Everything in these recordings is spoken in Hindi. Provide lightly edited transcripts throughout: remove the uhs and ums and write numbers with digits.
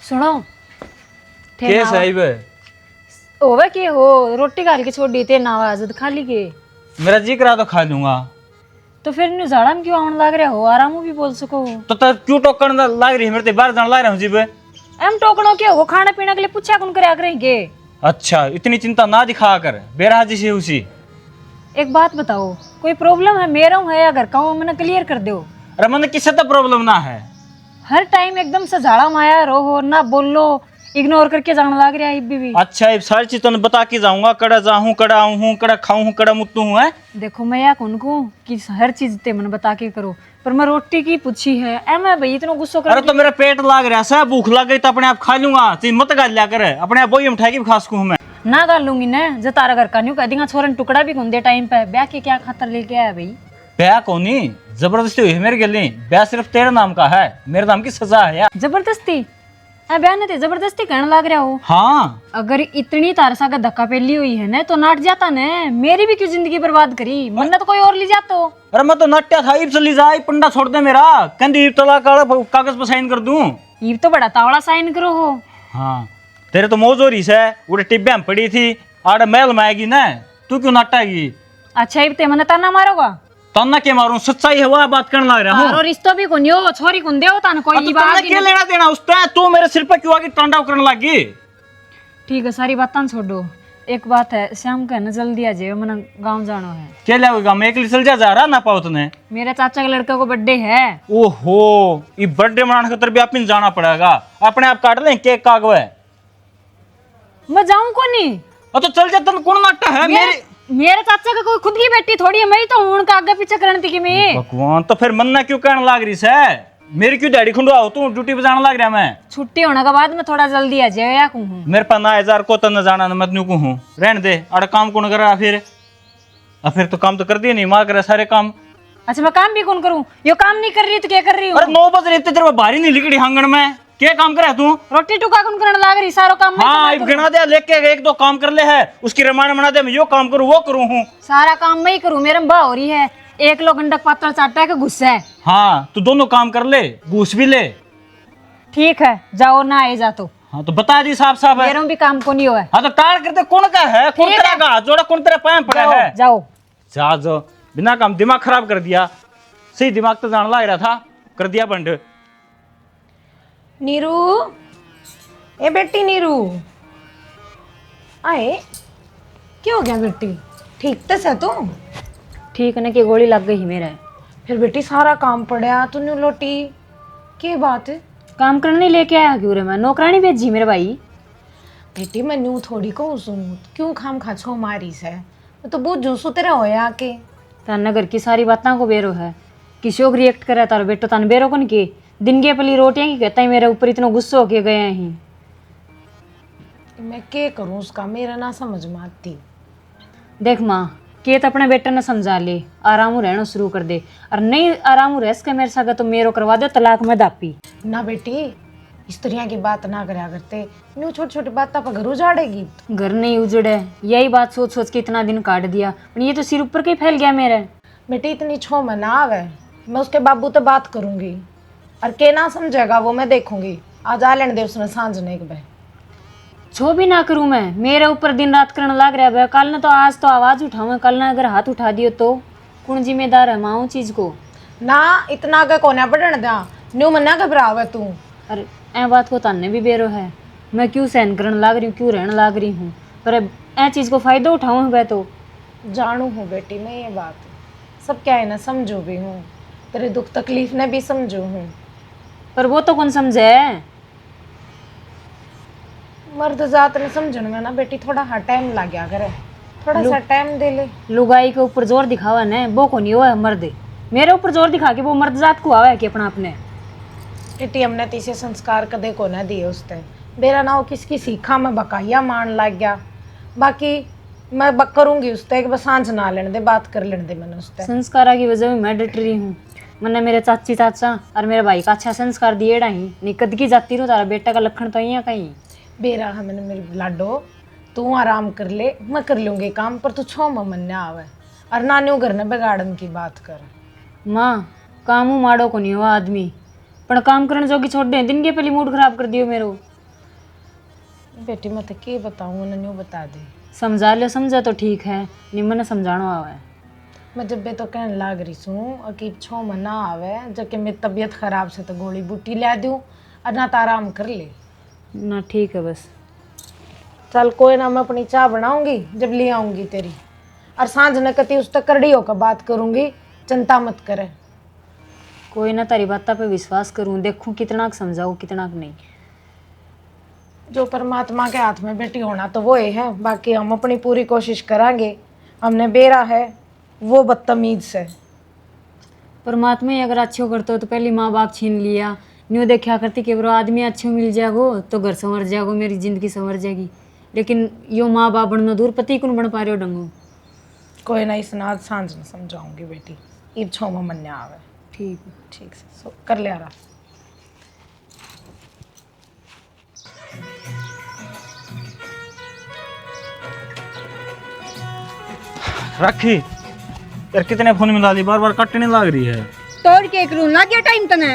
सुनो के साहिब ओवे के हो रोटी खाल के छोड़ दी थे नवाज खा ली के मेरा जी करा तो खा लूंगा। तो फिर न्यू झाड़ा में क्यों आने लग रहा हो आराम भी बोल सको तो क्यों टोकन लाग रही है मेरे ते बाहर जाने लाग रहा हूँ जी बे। एम टोकनो क्या हो खाना पीना के लिए पूछा कौन करे करेंगे। अच्छा इतनी चिंता ना दिखा कर बेराजी से उसी। एक बात बताओ कोई प्रॉब्लम है मेरा हूँ है या घर का हूँ मैंने क्लियर कर दो। अरे मन किसी तो प्रॉब्लम ना है। हर टाइम एकदम से झाड़ा माया रहो ना बोलो इग्नोर करके जाने लग रहा है भी। अच्छा ये सारी चीज तो बता के जाऊंगा कड़ा जाऊं कड़ा आऊं हूं कड़ा खाऊं हूं कड़ा मुत्तू हूं है। देखो मैं या कौन को कि हर चीज ते मन बता के करो पर मैं रोटी की पूछी है ए मैं भाई इतना गुस्सा कर। अरे तो मेरा पेट लाग रहा है भूख लग गई तो अपने आप खा लूंगा तुम मत गाल लिया कर अपने आप वही उठा के खा सकूं मैं ना गाल लूंगी ना जो तारा घर का न्यू कह देंगे छोरन टुकड़ा भी कौन दे टाइम पे ब्याह के क्या खातर लेके आया भाई। ब्याह कोनी जबरदस्ती हुई है मेरे गली ब्याह सिर्फ तेरे नाम का है मेरे नाम की सजा है यार। जबरदस्ती ब्याह ने जबरदस्ती कहने लग रहा हो। हाँ अगर इतनी तारसा का धक्का पेली हुई है ना तो नाट जाता ने मेरी भी क्यों जिंदगी बर्बाद करी मन तो कोई और ले जाता। अरे मैं तो नाट्या था इब चली जाए पंडा छोड़ दे मेरा कंदी इब तला कागज पर साइन कर दूं। ये तो बड़ा तावड़ा साइन करो हो। हाँ तेरे तो मौज हो रही है उड़े टिब्बे में पड़ी थी आड़े महल में आएगी ना तू क्यों नाटेगी। अच्छा इब ते मने ताना मारोगा तना के मारूं सच्चाई है वह बात करने लग रहा हूँ। और रिश्तो भी कोनी हो छोरी कुंदे हो तान कोई बात क्या लेना देना उससे तू मेरे सिर पे क्यों आके टांडा करने लगी। ठीक है सारी बातें छोड़ो एक बात है शाम का ना जल्दी आ जाओ मैंने गांव जाना है। क्या लिया मैं एक चल जा रहा ना पाओ तने मेरे चाचा के लड़के को बर्थडे है। ओहो ये बर्थडे मनाने खातर भी आप जाना पड़ेगा अपने आप काट ले केक कागवे मैं जाऊं को नहीं। तो चल जा तन कौन नाटा है मेरे चाचा का कोई खुद की बेटी थोड़ी है मैं ही तो हूं उनका आगे पीछे करने थी कि मैं। भगवान तो फिर मन्ना क्यों कहने लग रही है मेरी क्यों डैडी खुंडवा हो तू ड्यूटी पे जाने लग रहा मैं। छुट्टी होने के बाद में थोड़ा जल्दी आ जाए या कहूं मेरे पास ना 1000 को तो न जाना न मत न्यू कहूं रहने दे अरे काम कौन कर रहा फिर तो काम तो कर दिए नहीं मां करे सारे काम। अच्छा मैं काम भी कौन करूं यो काम नहीं कर रही तो क्या कर रही हूं। अरे 9 बज रहे तेरे बाहरी नहीं लिखड़ी आंगन में क्या काम करे तू रोटी टुका कौन करने लग रही सारो काम। हाँ गिना दे लेके एक दो काम कर ले है उसकी रमायण बना दे मैं यो काम करूं वो करूं हूं सारा काम मैं ही करूं मेरे में बा हो रही है एक लोग गंडक पात्र चाटा के गुस्सा है। हाँ तू दोनों काम कर ले घूस भी ले। ठीक है जाओ ना आए जा तो। हाँ तो बता दी साफ साफ है मेरे भी काम को नहीं हुआ। हाँ तो टाल करते कौन का है कौन तेरा का जोड़ा कौन तेरा पाया पड़ा है जाओ जा जो बिना काम दिमाग खराब कर दिया सही दिमाग तो जान लग रहा था कर दिया बंड। नीरू ए बेटी नीरू आए क्या हो गया बेटी ठीक तो है तू। ठीक है ना कि गोली लग गई मेरा। फिर बेटी सारा काम पड़ा तूने लोटी क्या बात है। काम करने लेके आया क्यों रे मैं नौकरानी भेजी मेरे भाई। बेटी मैं न्यू थोड़ी कहूँ सुन क्यों खाम खाछो मारी से मैं तो बहुत जूसू तेरा होया के तान घर की सारी बातों को बेरो है किसी को रिएक्ट करे तारो बेटो तान बेरो कौन के दिन के पली रोटियां की कहता है मेरे ऊपर इतना गुस्सा होके गए हैं। मैं क्या करूँ उसका मेरा ना समझ में आती। देख माँ के तो अपने बेटे ने समझा ले आराम रहना शुरू कर दे और नहीं आराम रह सके मेरे साथ तो मेरो करवा दो तलाक में दापी। ना बेटी इस तरह की बात ना करा करते न्यू छोटी छोटी बात पर घर उजाड़ेगी। घर नहीं उजड़े यही बात सोच सोच के इतना दिन काट दिया पर ये तो सिर ऊपर के फैल गया मेरे। बेटी इतनी छो में ना आवे मैं उसके बाबू तो बात करूंगी और के ना समझेगा वो मैं देखूंगी आज आ लेने दे उसने सांझ ने एक बार छो भी ना करूं मैं मेरे ऊपर दिन रात करने लग रहा है। कल ने तो आज तो आवाज उठाऊंगा कल ने अगर हाथ उठा दियो तो कौन जिम्मेदार है माँ चीज को ना इतना आगे कोना बढ़ने दा न्यू मना घबरावे तू। अरे ए बात को ताने भी बेरो है मैं क्यों सहन करने लग रही हूँ क्यों रहने लग रही हूँ पर ए चीज को फायदा उठाऊं मैं तो जानू हूँ बेटी मैं ये बात सब क्या है ना समझो भी हूँ तेरे दुख तकलीफ ने भी समझो हूँ पर वो तो कौन समझे मर्द जात ने समझने में ना बेटी थोड़ा हाँ टाइम लग गया करे थोड़ा सा टाइम दे ले। लुगाई के ऊपर जोर दिखावा ने वो को नहीं हुआ मर्द मेरे ऊपर जोर दिखा के वो मर्द जात को आवा है कि अपना अपने बेटी हमने तीसरे संस्कार कदे को ना दिए उसने मेरा ना हो किसकी सीखा मैं बकाया मान लग गया बाकी मैं करूंगी उससे बस सांझ ना लेने दे बात कर लेने दे मैंने उससे। संस्कारा की वजह में मैं डट रही हूँ मैंने मेरे चाची चाचा और मेरे भाई का अच्छा संस्कार दिए नहीं निकद की जाती रो तारा बेटा का लक्षण तो यहाँ कहीं बेरा है मैंने मेरी लाडो तू आराम कर ले मैं कर लूँगी काम पर तू छो में मन आवे और नानी घर ने बिगाड़न की बात कर। माँ कामू माड़ो को नहीं हुआ आदमी पर काम करने जोगी छोड़ दे दिन के पहले मूड खराब कर दियो मेरो बेटी मैं तो के बताऊँ, उन्हें न्यू बता दे। समझा लो, समझा तो ठीक है, निम्न समझाना आवे। मैं जब भी तो कहने लाग रही हूँ कि 6 महीना आवे जबकि मेरी तबीयत खराब से तो गोली बूटी ला दूँ और ना तो आराम कर ले। ना ठीक है बस। चल कोई ना, मैं अपनी चाय बनाऊंगी जब ले आऊंगी तेरी, और सांझ न कती उस तक करड़ी होकर बात करूंगी, चिंता मत करे। कोई ना, तारी बात पे विश्वास करूं, देखूं कितना समझाऊं कितना नहीं। जो परमात्मा के हाथ में बेटी होना तो वो ही है, बाकी हम अपनी पूरी कोशिश करेंगे। हमने बेरा है वो बदतमीज से। परमात्मा ही अगर अच्छो करते हो तो पहले माँ बाप छीन लिया, न्यू देखा करती कि वो आदमी अच्छो मिल जाएगो तो घर संवर जाएगो, मेरी जिंदगी संवर जाएगी। लेकिन यो माँ बाप बनना दूर, पति कौन बन पा रहे हो डंगो। कोई ना, इस नाथ सांझ न समझाऊंगी बेटी, ईब 6 महीने आवे। ठीक। ठीक से सो कर ले रहा। राखी यार, कितने फोन मिला ली, बार बार कटने लग रही है। तोड़ के करूँ लग गया टाइम तने।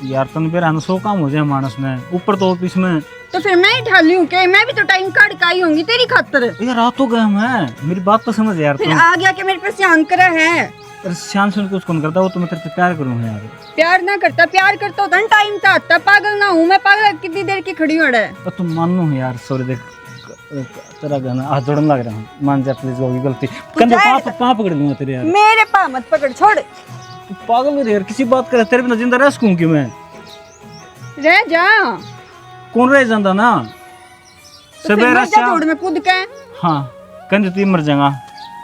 यार तन बेरा सो काम हो जाए मानस में, ऊपर तो ऑफिस में। तो फिर मैं ही ढाली हूँ के, मैं भी तो टाइम काट का आई होंगी तेरी खातर। यार रात हो गए मैं, मेरी बात तो समझ यार। फिर तुम आ गया कि मेरे पे ध्यान करा है। यार श्याम से कुछ कौन करता, वो तो मैं तेरे से प्यार करूँ यार। प्यार ना करता, प्यार करता होता टाइम था, तब पागल ना हूँ मैं। पागल कितनी देर की खड़ी हूँ। तो तुम मान लो यार, सॉरी देख तेरा गाना हाथ जोड़ने लग रहा हूँ, मान जा प्लीज, होगी गलती। कंधे पाँव पकड़ लूंगा तेरे यार। मेरे पा मत पकड़, छोड़। तू पागल है यार, किसी बात करे तेरे बिना जिंदा रह सकूं कि मैं? रह जा। कौन रह जाता ना तो फिर सवेरा मर जा जोड़ में कूद के। हाँ कंधे तू मर जाएगा,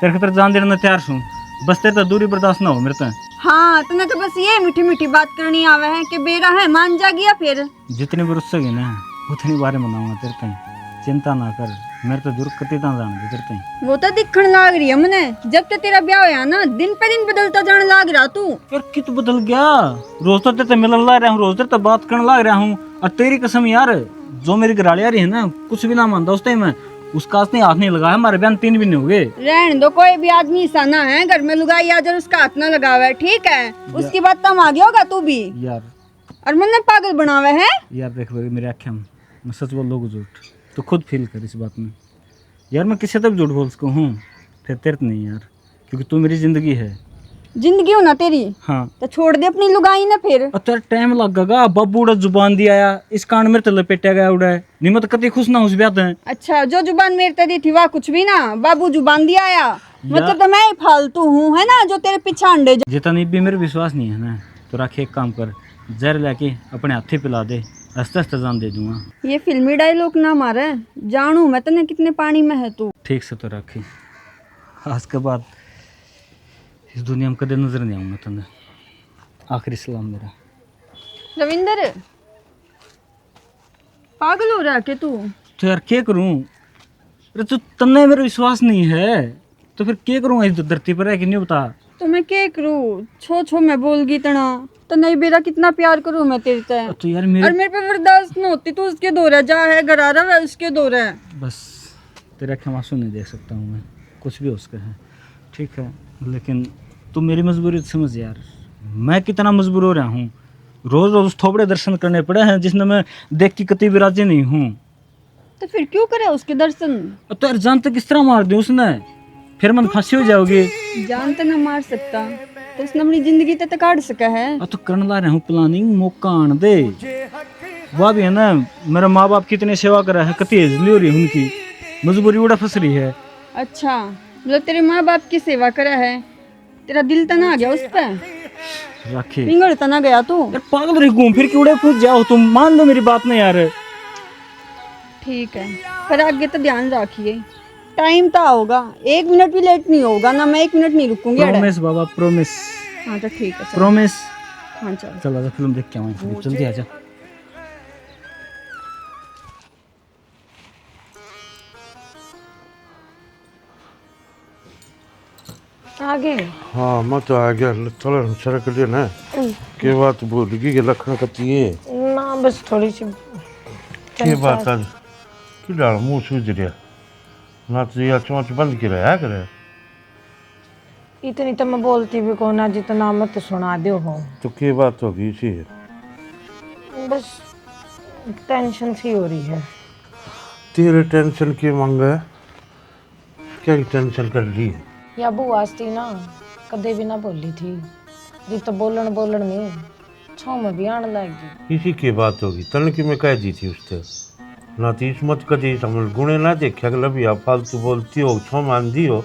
तेरे खातर जान देने तैयार हूँ, बस तेरे तो दूरी बर्दाश्त ना हो मेरे तो। हाँ तूने तो बस ये मीठी मीठी बात करनी आवे है कि बेरा है मान जा गया। फिर जितनी भी रुस्सेगी ना उतनी बारे मनाऊंगा तेरे ताई, चिंता ना कर, मेरे तो दूर कती जान दे तेरे ताई। वो तो दिखण लाग रही है मने, जब तक तेरा ब्याह होया ना दिन पे दिन बदलता जाने लाग रहा तू। यार कित बदल गया, रोज तो तेरे मिलन लग रहा हूँ, रोज तेरे बात करने लग रहा हूँ। और तेरी कसम यार, जो मेरी घराली आ रही है ना, कुछ भी ना मानता उस टाइम मैं उसका हाथ नहीं लगाया, हमारे बयान 3 भी नहीं हो गए। रहने दो, कोई भी आदमी ऐसा ना है घर में लुगाई आ जाए उसका हाथ ना लगावे, ठीक है? उसकी बात तम आ गया होगा तू भी यार। और मन पागल बनावे है यार देख मेरी आँखें में, मैं सच बोल लोग झूठ तो खुद फील कर इस बात में। यार मैं किसी तक झूठ बोल सकूँ हूँ, फिर तेरे तो नहीं यार, क्योंकि तू मेरी जिंदगी है। जिंदगी हो ना तेरी, हाँ तो छोड़ दे अपनी लुगाई ना फिर। और तेरा टाइम लगेगा, बब्बू उड़ा जुबान दिया या इस कान मेरे तो लपेटा गया उड़ा है, नहीं मैं तो कभी खुश ना उस ब्याह है। अच्छा जो जुबान मेरे ते दी थी वह कुछ भी ना, बाबू जुबान दिया आया मतलब तो मैं ही फालतू हूँ है ना, जो तेरे पीछे अंडे। जितना भी मेरे विश्वास नहीं है ना, तो राखी एक काम कर, जहर लेके अपने हाथी पिला दे, हंसते हंसते जान दे दूंगा। ये फिल्मी डायलॉग ना मारे, जानू मैं तने कितने पानी में है तू। ठीक से तो राखी, आज के बाद इस दुनिया में कदे नजर नहीं आऊंगा तने, आखिरी सलाम मेरा। रविंदर पागल हो रहा है कि तू? तो यार क्या करूं, अरे तो तन्ने मेरा विश्वास नहीं है तो फिर क्या करूं, इस धरती पर है कि नहीं बता। तो मैं क्या करूँ, छो छो मैं बोल गई तना तो नहीं बेरा कितना प्यार करूँ मैं तेरे से। तो यार और मेरे मेरे पे बर्दाश्त न होती तो उसके दो रह जा है, घर आ रहा है उसके दो रह। बस तेरा क्षमासु नहीं दे सकता हूँ मैं, कुछ भी उसका है ठीक है, लेकिन तू मेरी मजबूरी समझ यार, मैं कितना मजबूर हो रहा हूँ, रोज रोज थोबड़े दर्शन करने पड़े हैं जिसमें मैं देख के कति भी राजी नहीं हूँ। तो फिर क्यों करे उसके दर्शन? तो यार जान तक किस तरह मार दी उसने, फिर मन फांसी हो जाओगी। जान तो न मार सकता तो उसने अपनी जिंदगी तक काट सका है। तो करने ला रहा हूँ प्लानिंग, मौका आन दे, वह भी है ना, मेरे माँ बाप कितने सेवा करा है, कति हजली हो रही है उनकी, मजबूरी उड़ा फंस रही है। अच्छा मतलब तेरे माँ बाप की सेवा करा है, तेरा दिल तना आ गया उस पर, राखी पिंगल तना गया तू। यार पागल रही घूम फिर के उड़े कूद जाओ, तुम मान लो मेरी बात नहीं यार। ठीक है पर आगे तो ध्यान रखिए, टाइम तो होगा, 1 मिनट भी लेट नहीं होगा ना, मैं 1 मिनट नहीं रुकूंगी। प्रॉमिस बाबा प्रॉमिस। हाँ तो ठीक है चल। प्रॉमिस। हाँ चल चल आजा फिल्म देख के आऊँ, जल्दी आजा। आगे हाँ मैं तो आ गया, चलो सड़क लिया ना के बात भूल गई कि लखन कती है ना, बस थोड़ी सी के बात आज कि डाल मुंह सूझ रहा ना, तो ये चोंच बंद की रहा करे। इतनी तो मैं बोलती भी को ना जितना मत सुना दो हो। तो के बात होगी इसी बस टेंशन सी हो रही है। तेरे टेंशन की मंगे क्या टेंशन कर ली? या बुआ थी ना, कदे भी ना बोली थी। जी तो बोलन बोलन नहीं, छो में भी आने लगी। इसी की बात होगी, तन की मैं कह दी थी उससे ना, तो इसमत कदी समझ गुणे ना देखा कि लबिया फालतू बोलती हो, छो मान दी हो।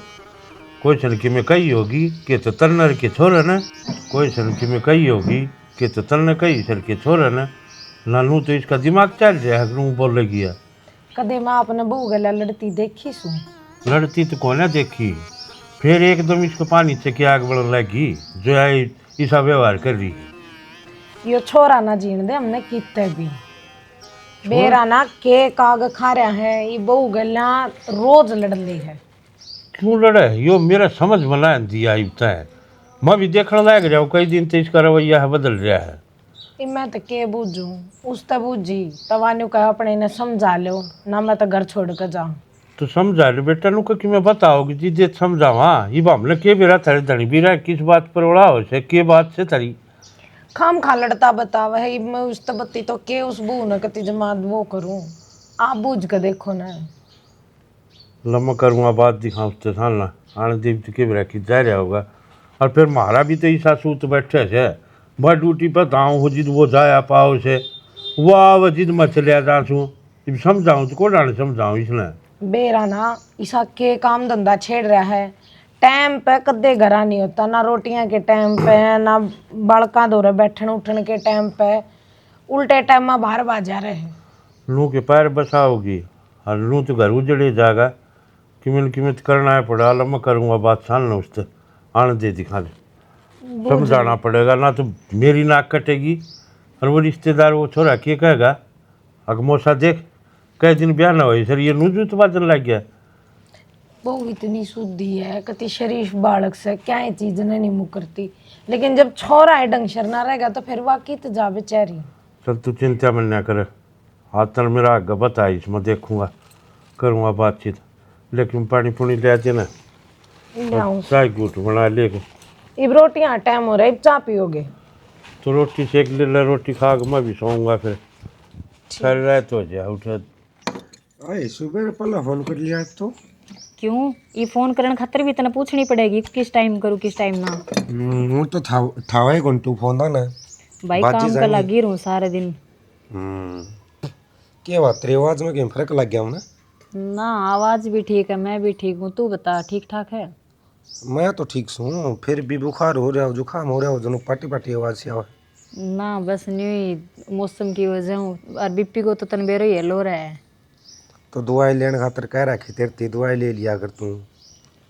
कोई सन की मैं कही होगी कि तो तन्नर के छोरे न, कोई सन की मैं कही होगी कि तो तन्ने कही सर के छोरे न, नानू तो इसका दिमाग चल रहा है, नू बोले गया। कदे माँ अपने बहू गला लड़ती देखी सू? लड़ती तो कौन है देखी, फिर एकदम इसको पानी से क्या आग बढ़ने लगी जो है ऐसा व्यवहार कर रही है। यो छोरा ना जीण दे हमने किते भी। बेरा ना के काग खा रहा है, ये बहू गला रोज लड़ ली है। क्यों लड़े यो मेरा समझ में ना दिया इतना है, मैं भी देखने लग जाऊँ कई दिन तो इसका रवैया है बदल रहा है। ई मैं तो के बूझू, उस तो बूझी तवानु कह अपने ने समझा लो ना, मैं तो घर छोड़ कर जाऊँ। तो समझा लो बेटा नु कि मैं बताओगी जी दे समझावा, ये हमने के बेरा थरी धनी भी रहा किस बात पर उड़ा हो से के बात से थरी खाम खा लड़ता बतावा है, मैं उस तो बत्ती तो के उस बहू ने कति जमात वो करूँ, आप बूझ के देखो ना। लम्बा करूँगा बात दिखाऊँ उससे सालना आने देव तो के बेरा की जा रहा होगा। और फिर मारा भी तो ऐसा सूत बैठे से मैं ड्यूटी पर गाँव हो जिद वो जाया पाओ से वाह वह जिद मैं चलिया जासूँ, जब समझाऊँ तो कौन आने समझाऊँ इसने। बेरा ना इसा के काम धंधा छेड़ रहा है, टाइम पे कदे घरा नहीं होता, ना रोटियां के टाइम पे ना बालका दौरे बैठन उठन के टाइम पे, उल्टे टाइम में बाहर बाजा रहे हैं। लू के पैर बसाओगी और लू तो घर उजड़े जाएगा, कीमत करना है पड़ा। लम्बा करूँगा बात सालना उससे आने दे दिखा ले, समझाना पड़ेगा ना तो मेरी नाक कटेगी और वो रिश्तेदार वो छोरा क्या कहेगा, अगमोसा देख कई दिन ब्याह ना हो सर ये नूजू तो बादल लग गया। वो इतनी शुद्धि है, कति शरीफ बालक से क्या ये चीज नहीं मुकरती, लेकिन जब छोरा है डंगशर ना रहेगा तो फिर वाकई तो जा बेचारी। चल तू चिंता मन ना कर, हाथ तल मेरा आगे बता इसमें देखूंगा करूँगा बातचीत, लेकिन पानी पुनी ले आते ना ले आऊं। चाय गुट बना लेके। इब रोटियां टाइम हो रहा है, इब चाय पियोगे? तो रोटी सेक ले ला, रोटी खा के मैं भी सोऊंगा फिर सारी रात हो जाए उठा। अरे सुबह पहले फोन कर लिया तो क्यों ये फोन करने खातिर भी इतना पूछनी पड़ेगी कि किस टाइम करूँ किस टाइम ना? वो तो था ही कौन तू फोन था ना भाई काम का लगी रहूँ सारे दिन। क्या बात तेरी आवाज में कहीं फर्क लग गया ना? ना आवाज भी ठीक है, मैं भी ठीक हूँ, तू बता ठीक ठाक है? मैं तो ठीक हूँ, फिर भी बुखार हो रहा हो जुकाम हो रहा हो दोनों पाटी पाटी आवाज से आवा। ना बस न्यू मौसम की वजह और बीपी को तो तनबेरो ही लो रहा है। तो दवाई लेने खातर कह रखी तेरे दवाई ले लिया कर तू।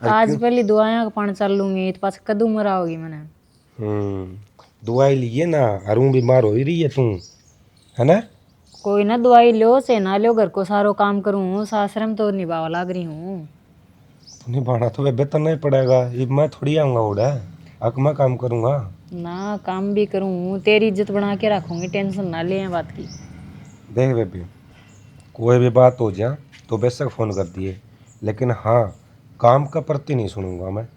आज पहले दवाइयाँ का पानी चल लूंगी तो पास कदू मरा होगी मैंने। दवाई लिए ना, हरू बीमार हो ही रही है तू, है ना? कोई ना दवाई लो से ना लो, घर को सारो काम करूँ, सासरम तो निभावा लाग रही हूँ। तूने बाना तो बेहतर नहीं पड़ेगा, ये मैं थोड़ी आऊँगा उड़ा अक मैं काम करूँगा ना काम भी करूँ, तेरी इज्जत बना के रखूँगी, टेंशन ना ले बात की। देख बेबी, कोई भी बात हो जाए तो बेशक फ़ोन कर दिए, लेकिन हाँ काम का प्रति नहीं सुनूंगा मैं।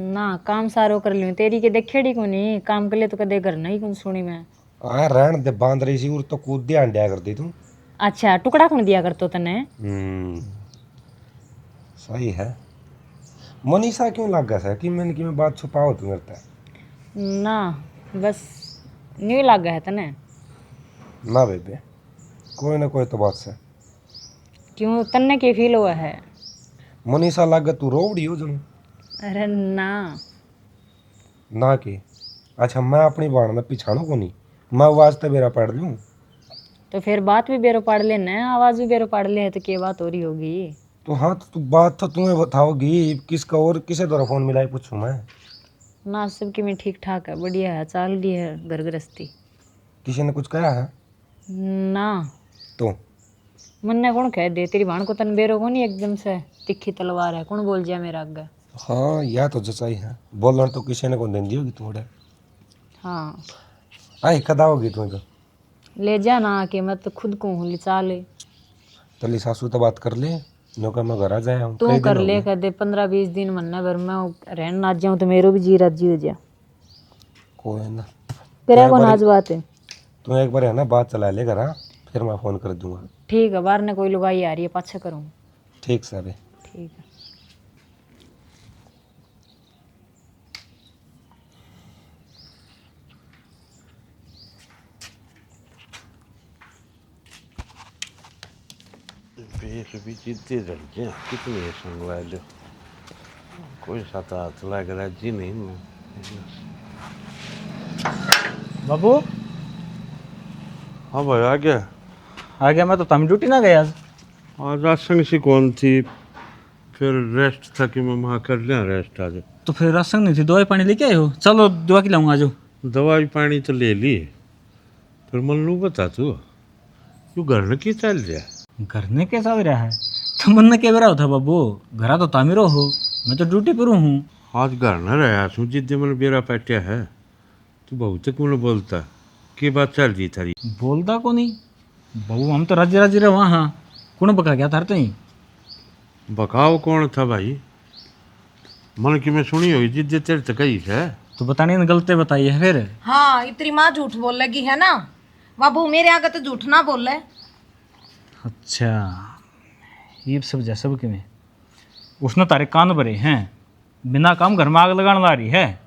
ना काम सारो कर लूँ, तेरी के देखेड़ी को नहीं काम कर ले तो कदे घर नहीं कौन सुनी मैं। हाँ रहन दे, बांध रही सी और तो कूद ध्यान दिया कर दी तू। अच्छा टुकड़ा कौन दिया कर तो तने? सही है। मनीषा क्यों लग गया था कि मैंने कि मैं बात छुपाओ तू करता है? ना बस न्यू लग गया है तने। ना बेबे, कोई ना कोई तो बात से। क्यों तन्ने के फील हुआ है? मनीषा लग गया तू रोवड़ी हो जन अरे ना ना की। अच्छा मैं अपनी बाण में पिछाड़ू को नहीं, मैं आवाज तो बेरा पढ़ लूँ तो फिर बात भी बेरो पढ़ लेना है, आवाज भी बेरो पढ़ ले है तो क्या बात हो रही होगी? तो हाँ तो तू बात तो तुम्हें बताओगी, किसका और किसे द्वारा फोन मिला पूछूं मैं? ना सबकी में ठीक ठाक है, बढ़िया है, चाल रही है घर गृहस्थी। किसी ने कुछ कहा है? ना तो मन्ने कौन कह दे, तेरी भाण को तन बेरो को नहीं एकदम से तिखी तलवार है, कौन बोल जाए मेरा आगे? हाँ यह तो जचाई है, बोलना तो किसी ने कौन देंदी होगी तुम्हारे। हाँ आई कदा होगी तुम्हें तो ले जा ना आके, मैं तो खुद को हूँ चाले। तली सासू तो बात कर ले, नो का मैं घर आ जाया हूँ। तू कर ले कर दे 15-20 दिन मन्ना भर मैं रहन ना जाऊँ तो मेरो भी जी राजी हो जा। कोई ना, तेरा को नाज बात है। तू एक बार है ना बात चला ले घर, फिर मैं फोन कर दूंगा। ठीक है, बाहर ने कोई लुगाई आ रही है, पाछे करूँ। ठीक से अभी। ठीक है। पेट भी जीते रहते हैं, कितने संगवा लो, कोई साथ हाथ लग रहा जी नहीं मैं। बाबू हाँ भाई आ गया। आ गया। मैं तो तम ड्यूटी ना गया आज। आज राशन सी कौन थी, फिर रेस्ट था कि मैं वहाँ कर लिया रेस्ट आज। तो फिर राशन नहीं थी, दवाई पानी लेके आए हो? चलो दवा की लाऊंगा। आज दवाई पानी तो ले ली, फिर मन लू बता तू तू घर में की चल जा। घर ने कैसा हो रहा है? तो मन ने क्या रहा था बाबू, घरा तो तामीरो हो, मैं तो ड्यूटी पर हूँ। आज घर न रहा सू जिद्दे मन बेरा पैटिया है, तू बहुत कौन बोलता की बात चल रही थारी। बोलता को नहीं बाबू, हम तो राजी राजी रहे वहाँ। कौन बका गया थारते ही? बकाव कौन था भाई, मन की मैं सुनी हुई जिद्दे तेरे तक कही है। तो बताने ने गलती बताई है फिर। हाँ इतनी माँ झूठ बोल लगी है ना बाबू, मेरे आगे तो झूठ ना बोले। अच्छा ये सब जैसा भी में उसने तारे कान भरे हैं, बिना काम घर में आग लगाने ला रही है।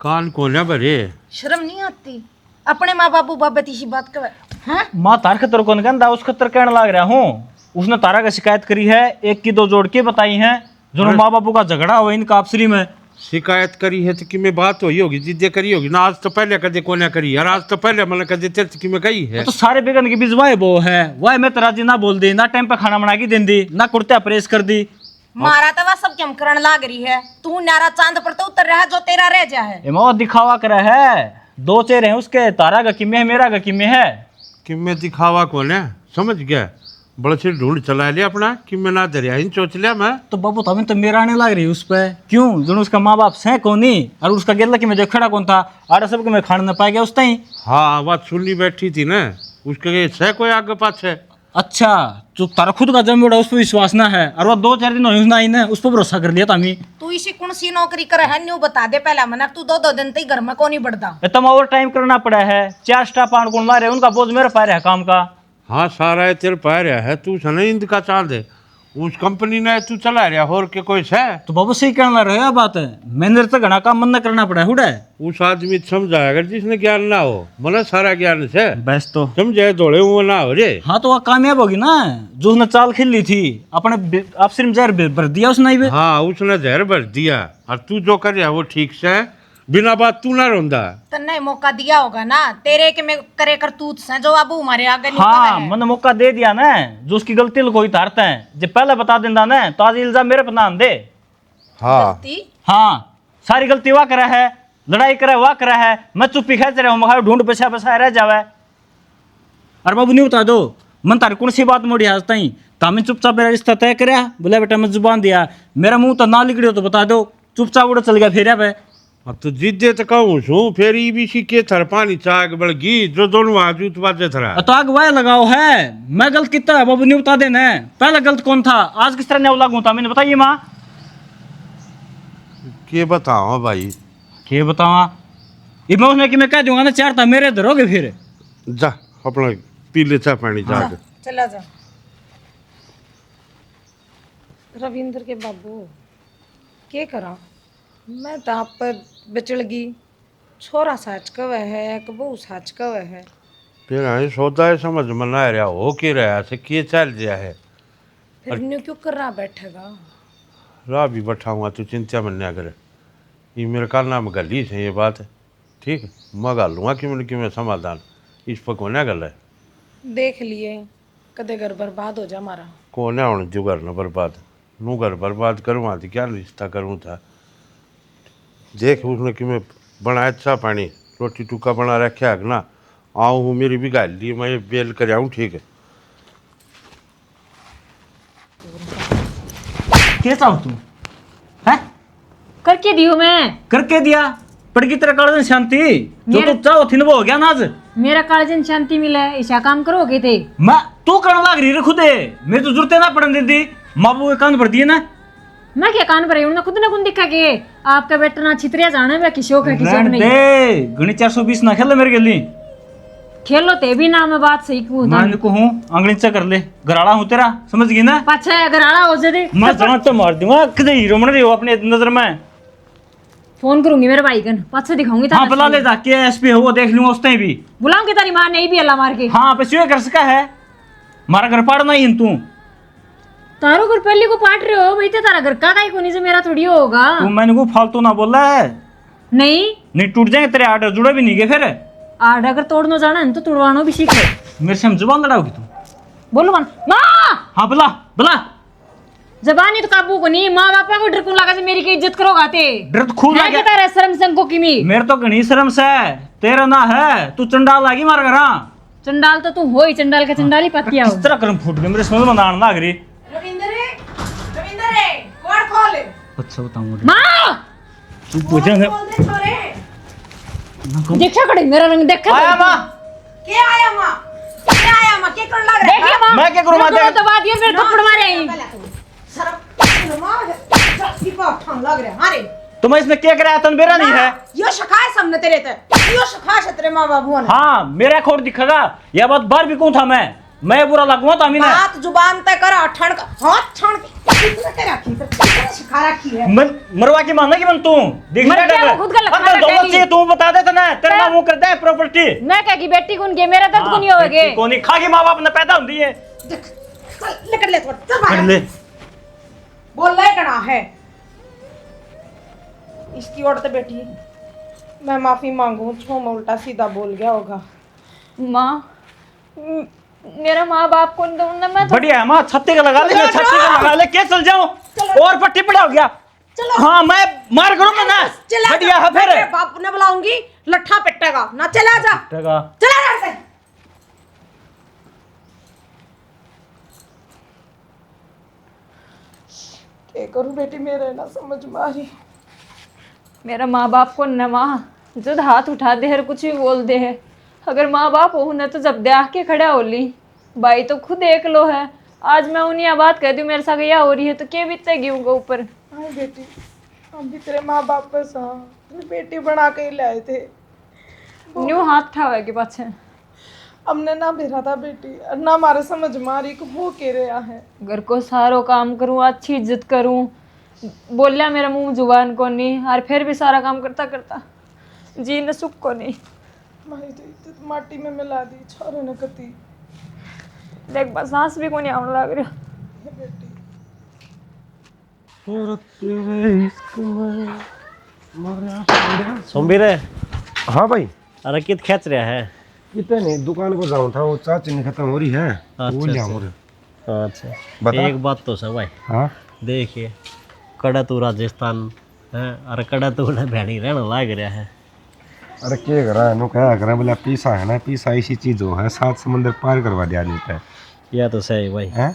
कान कोने भरे, शर्म नहीं आती अपने माँ बाबू बाबा तीसी बात कर। हाँ माँ तार खतर कौन कहता, उस खतर कहने लग रहा हूँ। उसने तारा का शिकायत करी है, एक की दो जोड़ के बताई हैं, जो माँ बापू का झगड़ा हुआ इनका आपसरी में। शिकायत करी है तो कि मैं बात हुई होगी, जिद्दे करी होगी ना। आज तो पहले कदे कोने करी यार, आज तो पहले मैंने कदे तेरे की मैं कही है। तो सारे बेगन के बीच वाह वो है, वाह मैं तराजी ना बोल दी, ना टाइम पे खाना बना के दे दी, ना कुर्ता प्रेस कर दी। मारा तो वह सब क्यों करण लाग रही है, तू नारा चांद पर तो उतर रहा है, जो तेरा रह जा है। वो दिखावा करा है, दो चेहरे हैं उसके, तारा का किमे है, मेरा का किमे है। कि मैं दिखावा कौन है, समझ गया। बड़ा सिर ढूंढ चला लिया अपना कि मैं ना दरिया इन सोच लिया मैं। तो बाबू तो हमें तो मेरा आने लग रही उस पर, क्यों जो उसका माँ बाप से कौन नहीं, और उसका गेला कि मैं जो खड़ा कौन था, आड़ा सब मैं खाना न पाया गया उस टाइम। हाँ बात सुननी बैठी थी ना, उसके सह कोई आगे पाछे। अच्छा जो तारा खुद का जम उड़ा उस पर विश्वास ना है, और वो 2-4 दिन हुए ना ही ना, उस पर भरोसा कर लिया था हमें। तू इसी कौन सी नौकरी करे है न्यू बता दे पहला मना, तू 2-2 दिन तक घर में कौन नहीं बढ़ता। इतना ओवर टाइम करना पड़ा है, 4 स्टाफ आण कौन मारे, उनका बोझ मेरे पार है काम का। हाँ सारा है तेरे पा रहा है, तू सने इंद का चाल दे, उस कंपनी ने तू चला रहा और के कोई से। तो बाबू सही कहना रहे है बात है, मैंने तो घना काम मन न करना पड़ा है उड़े। उस आदमी समझाया अगर जिसने ज्ञान ना हो, मना सारा ज्ञान से बस तो समझे दौड़े वो ना हो रे। हाँ तो वह कामयाब होगी ना, जो उसने चाल खेल ली थी अपने आप सिर्फ जहर भर दिया उसने ही। हाँ उसने जहर भर दिया, और तू जो कर रहा वो ठीक से है, बिना बात तू ना रोंदा। तन्ने मौका दिया होगा ना, तेरे के में करे करतूत से जो बाबू हमारे आगे नहीं हाँ करे। मैंने मौका दे दिया ना, जो उसकी गलती कोई तारते हैं, जब पहले बता देता ना तो आज इल्जाम मेरे पर ना दे। हाँ गलती हाँ सारी गलती वह करा है, लड़ाई करे वह करा है, मैं चुप्पी खेच रहा हूँ, मगर ढूंढ बसा बसा रह जावे। अरे बाबू नहीं बता दो मन तार कौन सी बात मोड़ी आज तई, तामे चुपचाप मेरा रिश्ता तय कराया, बोले बेटा मैं जुबान दिया, मेरा मुंह तो ना लिखड़ियो तो बता दो, चुपचाप उड़ा चल गया फिर पे। अब तो जिद्दे तो कहूँ छू, फिर ई भी सीखे थर पानी चाक बड़गी जो दोनों आजूत बाजे थरा। तो आग वह लगाओ है, मैं गलत कितना है बाबू नहीं बता देना, पहले गलत कौन था, आज किस तरह नहीं लागू था मैंने बताइए माँ। के बताओ भाई, के बतावा, ये मैं उसने कि मैं कह दूंगा ना 4 था मेरे धरोगे फिर। जा अपना पी ले चाह पानी जाके। चला जा। रविंद्र के बाबू के करा, मैं तो आप पर बिचड़ गई, छोरा साच कवे है एक बहू साच कवे है। फिर आई सौदा है समझ में ना आ रहा हो के रहा से के चल गया है। फिर न्यू क्यों कर रहा बैठेगा, राह भी बैठा हुआ, तू चिंता मन ना करे, ये मेरे काल नाम गली से ये बात है, ठीक है मैं गा लूँगा कि मैं समाधान, इस पर कौन गल है। देख लिए कदे घर बर्बाद हो जा हमारा। कौन है जो घर न बर्बाद, नू घर बर्बाद करूँ थी क्या रिश्ता करूँ था। देख उसने कि मैं बनाया चाह पानी रोटी टुका बना रखा है ना, आऊँ हूँ मेरी भी गाल ली, मैं बेल कर आऊँ ठीक है। कैसा हो तू है? करके दियो मैं, करके दिया पड़गी तेरा काल शांति, जो तो चाहो थी वो हो गया ना आज। मेरा कालजन शांति मिला है, ऐसा काम करोगे थे। मैं तू करने लग रही रे खुदे, मेरी तो जरूरत ना पड़न दी, माँ बाबू के कान भर दिए ना। मैं क्या कान पर हूँ, खुद ना खुद दिखा के आपका बेटा ना छितरिया जाना है, किसी का किसी रहने नहीं। दे, गणित 420 ना खेल मेरे गली, खेलो ते भी ना मैं बात सही कहूँ मैं इनको हूँ अंगड़ी से कर ले घराड़ा हूँ तेरा समझ गई ना पाछा अगर आड़ा हो जाए मैं जान तो मार दूंगा किधर हीरो बन रही हो अपने नजर में फोन करूंगी मेरे भाई कन पाछा दिखाऊंगी हाँ बुला ले जाके एसपी हो वो देख लूंगा उस टाइम भी बुलाऊंगी तेरी माँ नहीं भी अल्लाह मार के हाँ पे क्यों कर सका है मारा घर पाड़ना ही तू तारो घर पहले को पाट रहे हो भाई तो तारा घर का काई कोनी से मेरा थोड़ी होगा तू मैंने को फालतू ना बोला है नहीं नहीं टूट जाएंगे तेरे आर्डर जुड़े भी नहीं गए फिर आड़ अगर तोड़ना जाना है तो तुड़वानो भी सीख ले मेरे से हम जुबान लड़ाओगी तू बोलो मन माँ हाँ बुला बुला जबानी तो काबू को नहीं माँ बापा को डर को लगा से मेरी की इज्जत करोगा ते डर तो खूब है लगे कि तारा शर्म संको की मी मेरे तो घनी शर्म से है तेरा ना है तू चंडाल आगी मार घर चंडाल तो तू हो ही चंडाल का चंडाल ही पतिया हो किस तरह कर्म फूट गए मेरे समझ में ना लग रही रविंदर कौन खोले अच्छा बताऊंगा माँ तू पूछेंगे बोल दे छोरे देखा खड़े मेरा रंग देखा आया माँ के आया मां के कर लग रहा देखिए माँ मैं क्या करूँ माँ तो बात ये फिर थप्पड़ मारे आई सर मां की पाठ ठान लग रहा मारे तो मैं इसमें क्या कराया तन बेरा नहीं है यो शिकायत सामने तेरे ते यो शिकायत तेरे मां बाबू ने हाँ मेरा खोट दिखेगा यह बात बार भी कौन था मैं बुरा लगूंगा तो अमीना बात जुबान तय कर ठण हाथ ठण कितने तेरा की शिखा रखी है मरवा के मानना कि मन तू देख मर गया, वो खुद का लखना रखा है। तू बता दे ना तेरा नाम वो करता है प्रॉपर्टी मैं क्या की बेटी कौन के मेरा दर्द को नहीं होगे कौन नहीं खागी माँ बाप ने पैदा होती है देख लेकर ले चल कर बाहर ले बोल ले कड़ा है इसकी ओर तो बेटी मैं माफी मांगू छो मैं उल्टा सीधा बोल गया होगा माँ मेरा माँ बाप को ना मैं बढ़िया है माँ छत्ते का लगा ले छत्ते का लगा ले क्या चल जाऊं और पट्टी पड़ा हो गया चलो हाँ मैं मार करूंगा ना चला बढ़िया है फिर मैं तेरे बाप ने बुलाऊंगी लट्ठा पिटेगा ना चला जा टका चला जा से क्या करूं बेटी मेरे ना समझ में आ रही मेरा माँ बाप को न माँ जब हाथ उठा दे हर कुछ भी बोल दे है अगर माँ बाप हो न तो जब दे आके खड़ा हो ली भाई तो खुद एक लो है आज मैं उन्हीं बात कह दूँ मेरे साथ यह हो रही है तो क्या बीतेगी उनके ऊपर हाँ बेटी हम भी तेरे माँ बाप पर सा तेरी बेटी बना के ही लाए थे न्यू हाथ उठावे के पाछे हमने ना भेजा था बेटी और ना हमारे समझ में आ रही कि हो के रहा है घर को सारो काम करूँ अच्छी इज्जत करूँ बोलिया मेरा मुंह जुबान को नहीं और फिर भी सारा काम करता करता जी न सुख को नहीं भाई तो इज्जत माटी में मिला दी छोरे ने कती देख बस सांस भी को नहीं आने लग रहा बेटी सोमबीर हाँ भाई अरे कित खेच रहा है कितने नहीं दुकान को जाऊँ था वो चाय चीनी खत्म हो रही है वो अच्छा, लियाऊं रे। अच्छा बता। एक बात तो सब भाई हाँ देखिए कड़ा तो राजस्थान है अरे कड़ा तो उन्हें भेड़ी रहना लाग रहा है अरे क्या करा नो क्या करा बोला पीसा है ना पीसा ऐसी चीज हो है 7 समंदर पार करवा दिया आदमी पे यह तो सही भाई हैं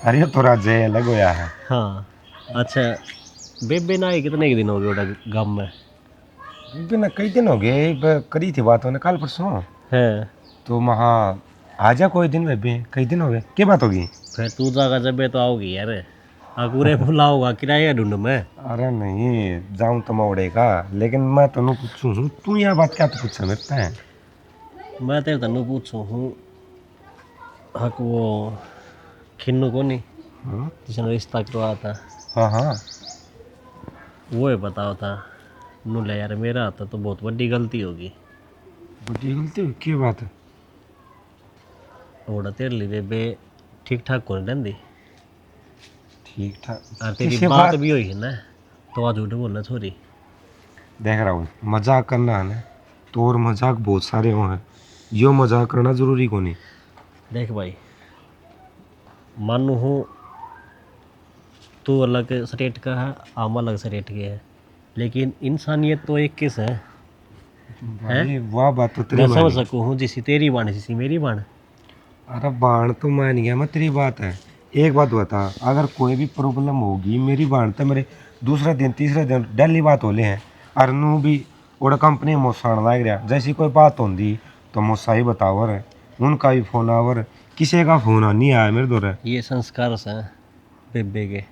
अरे ये थोड़ा जे अलग होया है हाँ अच्छा बेबे ना कितने के दिन हो गए उड़ा गाँव में बिना कई दिन हो गए करी थी बात होने कल परसों है तो वहाँ आजा कोई दिन में भी कई दिन हो गए क्या बात होगी फिर तू जागा जब तो आओगी यार अकूरे बुलाओगा किराया ढूंढ मैं अरे नहीं जाऊँ तो मैं उड़ेगा लेकिन मैं तो नहीं पूछूँ हूँ तू यहाँ बात क्या तो पूछा मेरे है मैं तेरे तनु पूछूँ हूँ हक वो खिन्नू को नहीं हाँ जिसने रिश्ता करवाया था हाँ हाँ वो है बताओ था नू ले यार मेरा आता तो बहुत बड़ी गलती होगी बड़ी गलती हुई क्या बात है ओड़ा तेरे लिए बेबे ठीक ठाक कौन रहती ठीक ठाक और तेरी किसी बात भी हुई है ना तो आज झूठ बोलना छोरी देख रहा हूँ मजाक करना है ना तो और मजाक बहुत सारे हो हैं यो मजाक करना जरूरी को नहीं देख भाई मानू हूँ तू अलग स्टेट का है हम अलग स्टेट के है लेकिन इंसानियत तो एक किस है भाई वाह बात तो तेरी मैं समझ मानी। सकूँ हूँ जिसी तेरी बाण जिसी मेरी बाण अरे बाण तो मान गया मैं तेरी बात है एक बात बता अगर कोई भी प्रॉब्लम होगी मेरी बाण तो मेरे दूसरे दिन तीसरे दिन डेली बात होले हैं और नू भी और कंपनी मोसाण लाग रहा जैसी कोई बात होती तो मोसा ही बतावर उनका भी फोन आवर किसी का फोन नहीं आया मेरे दौरे ये संस्कार से बेबे के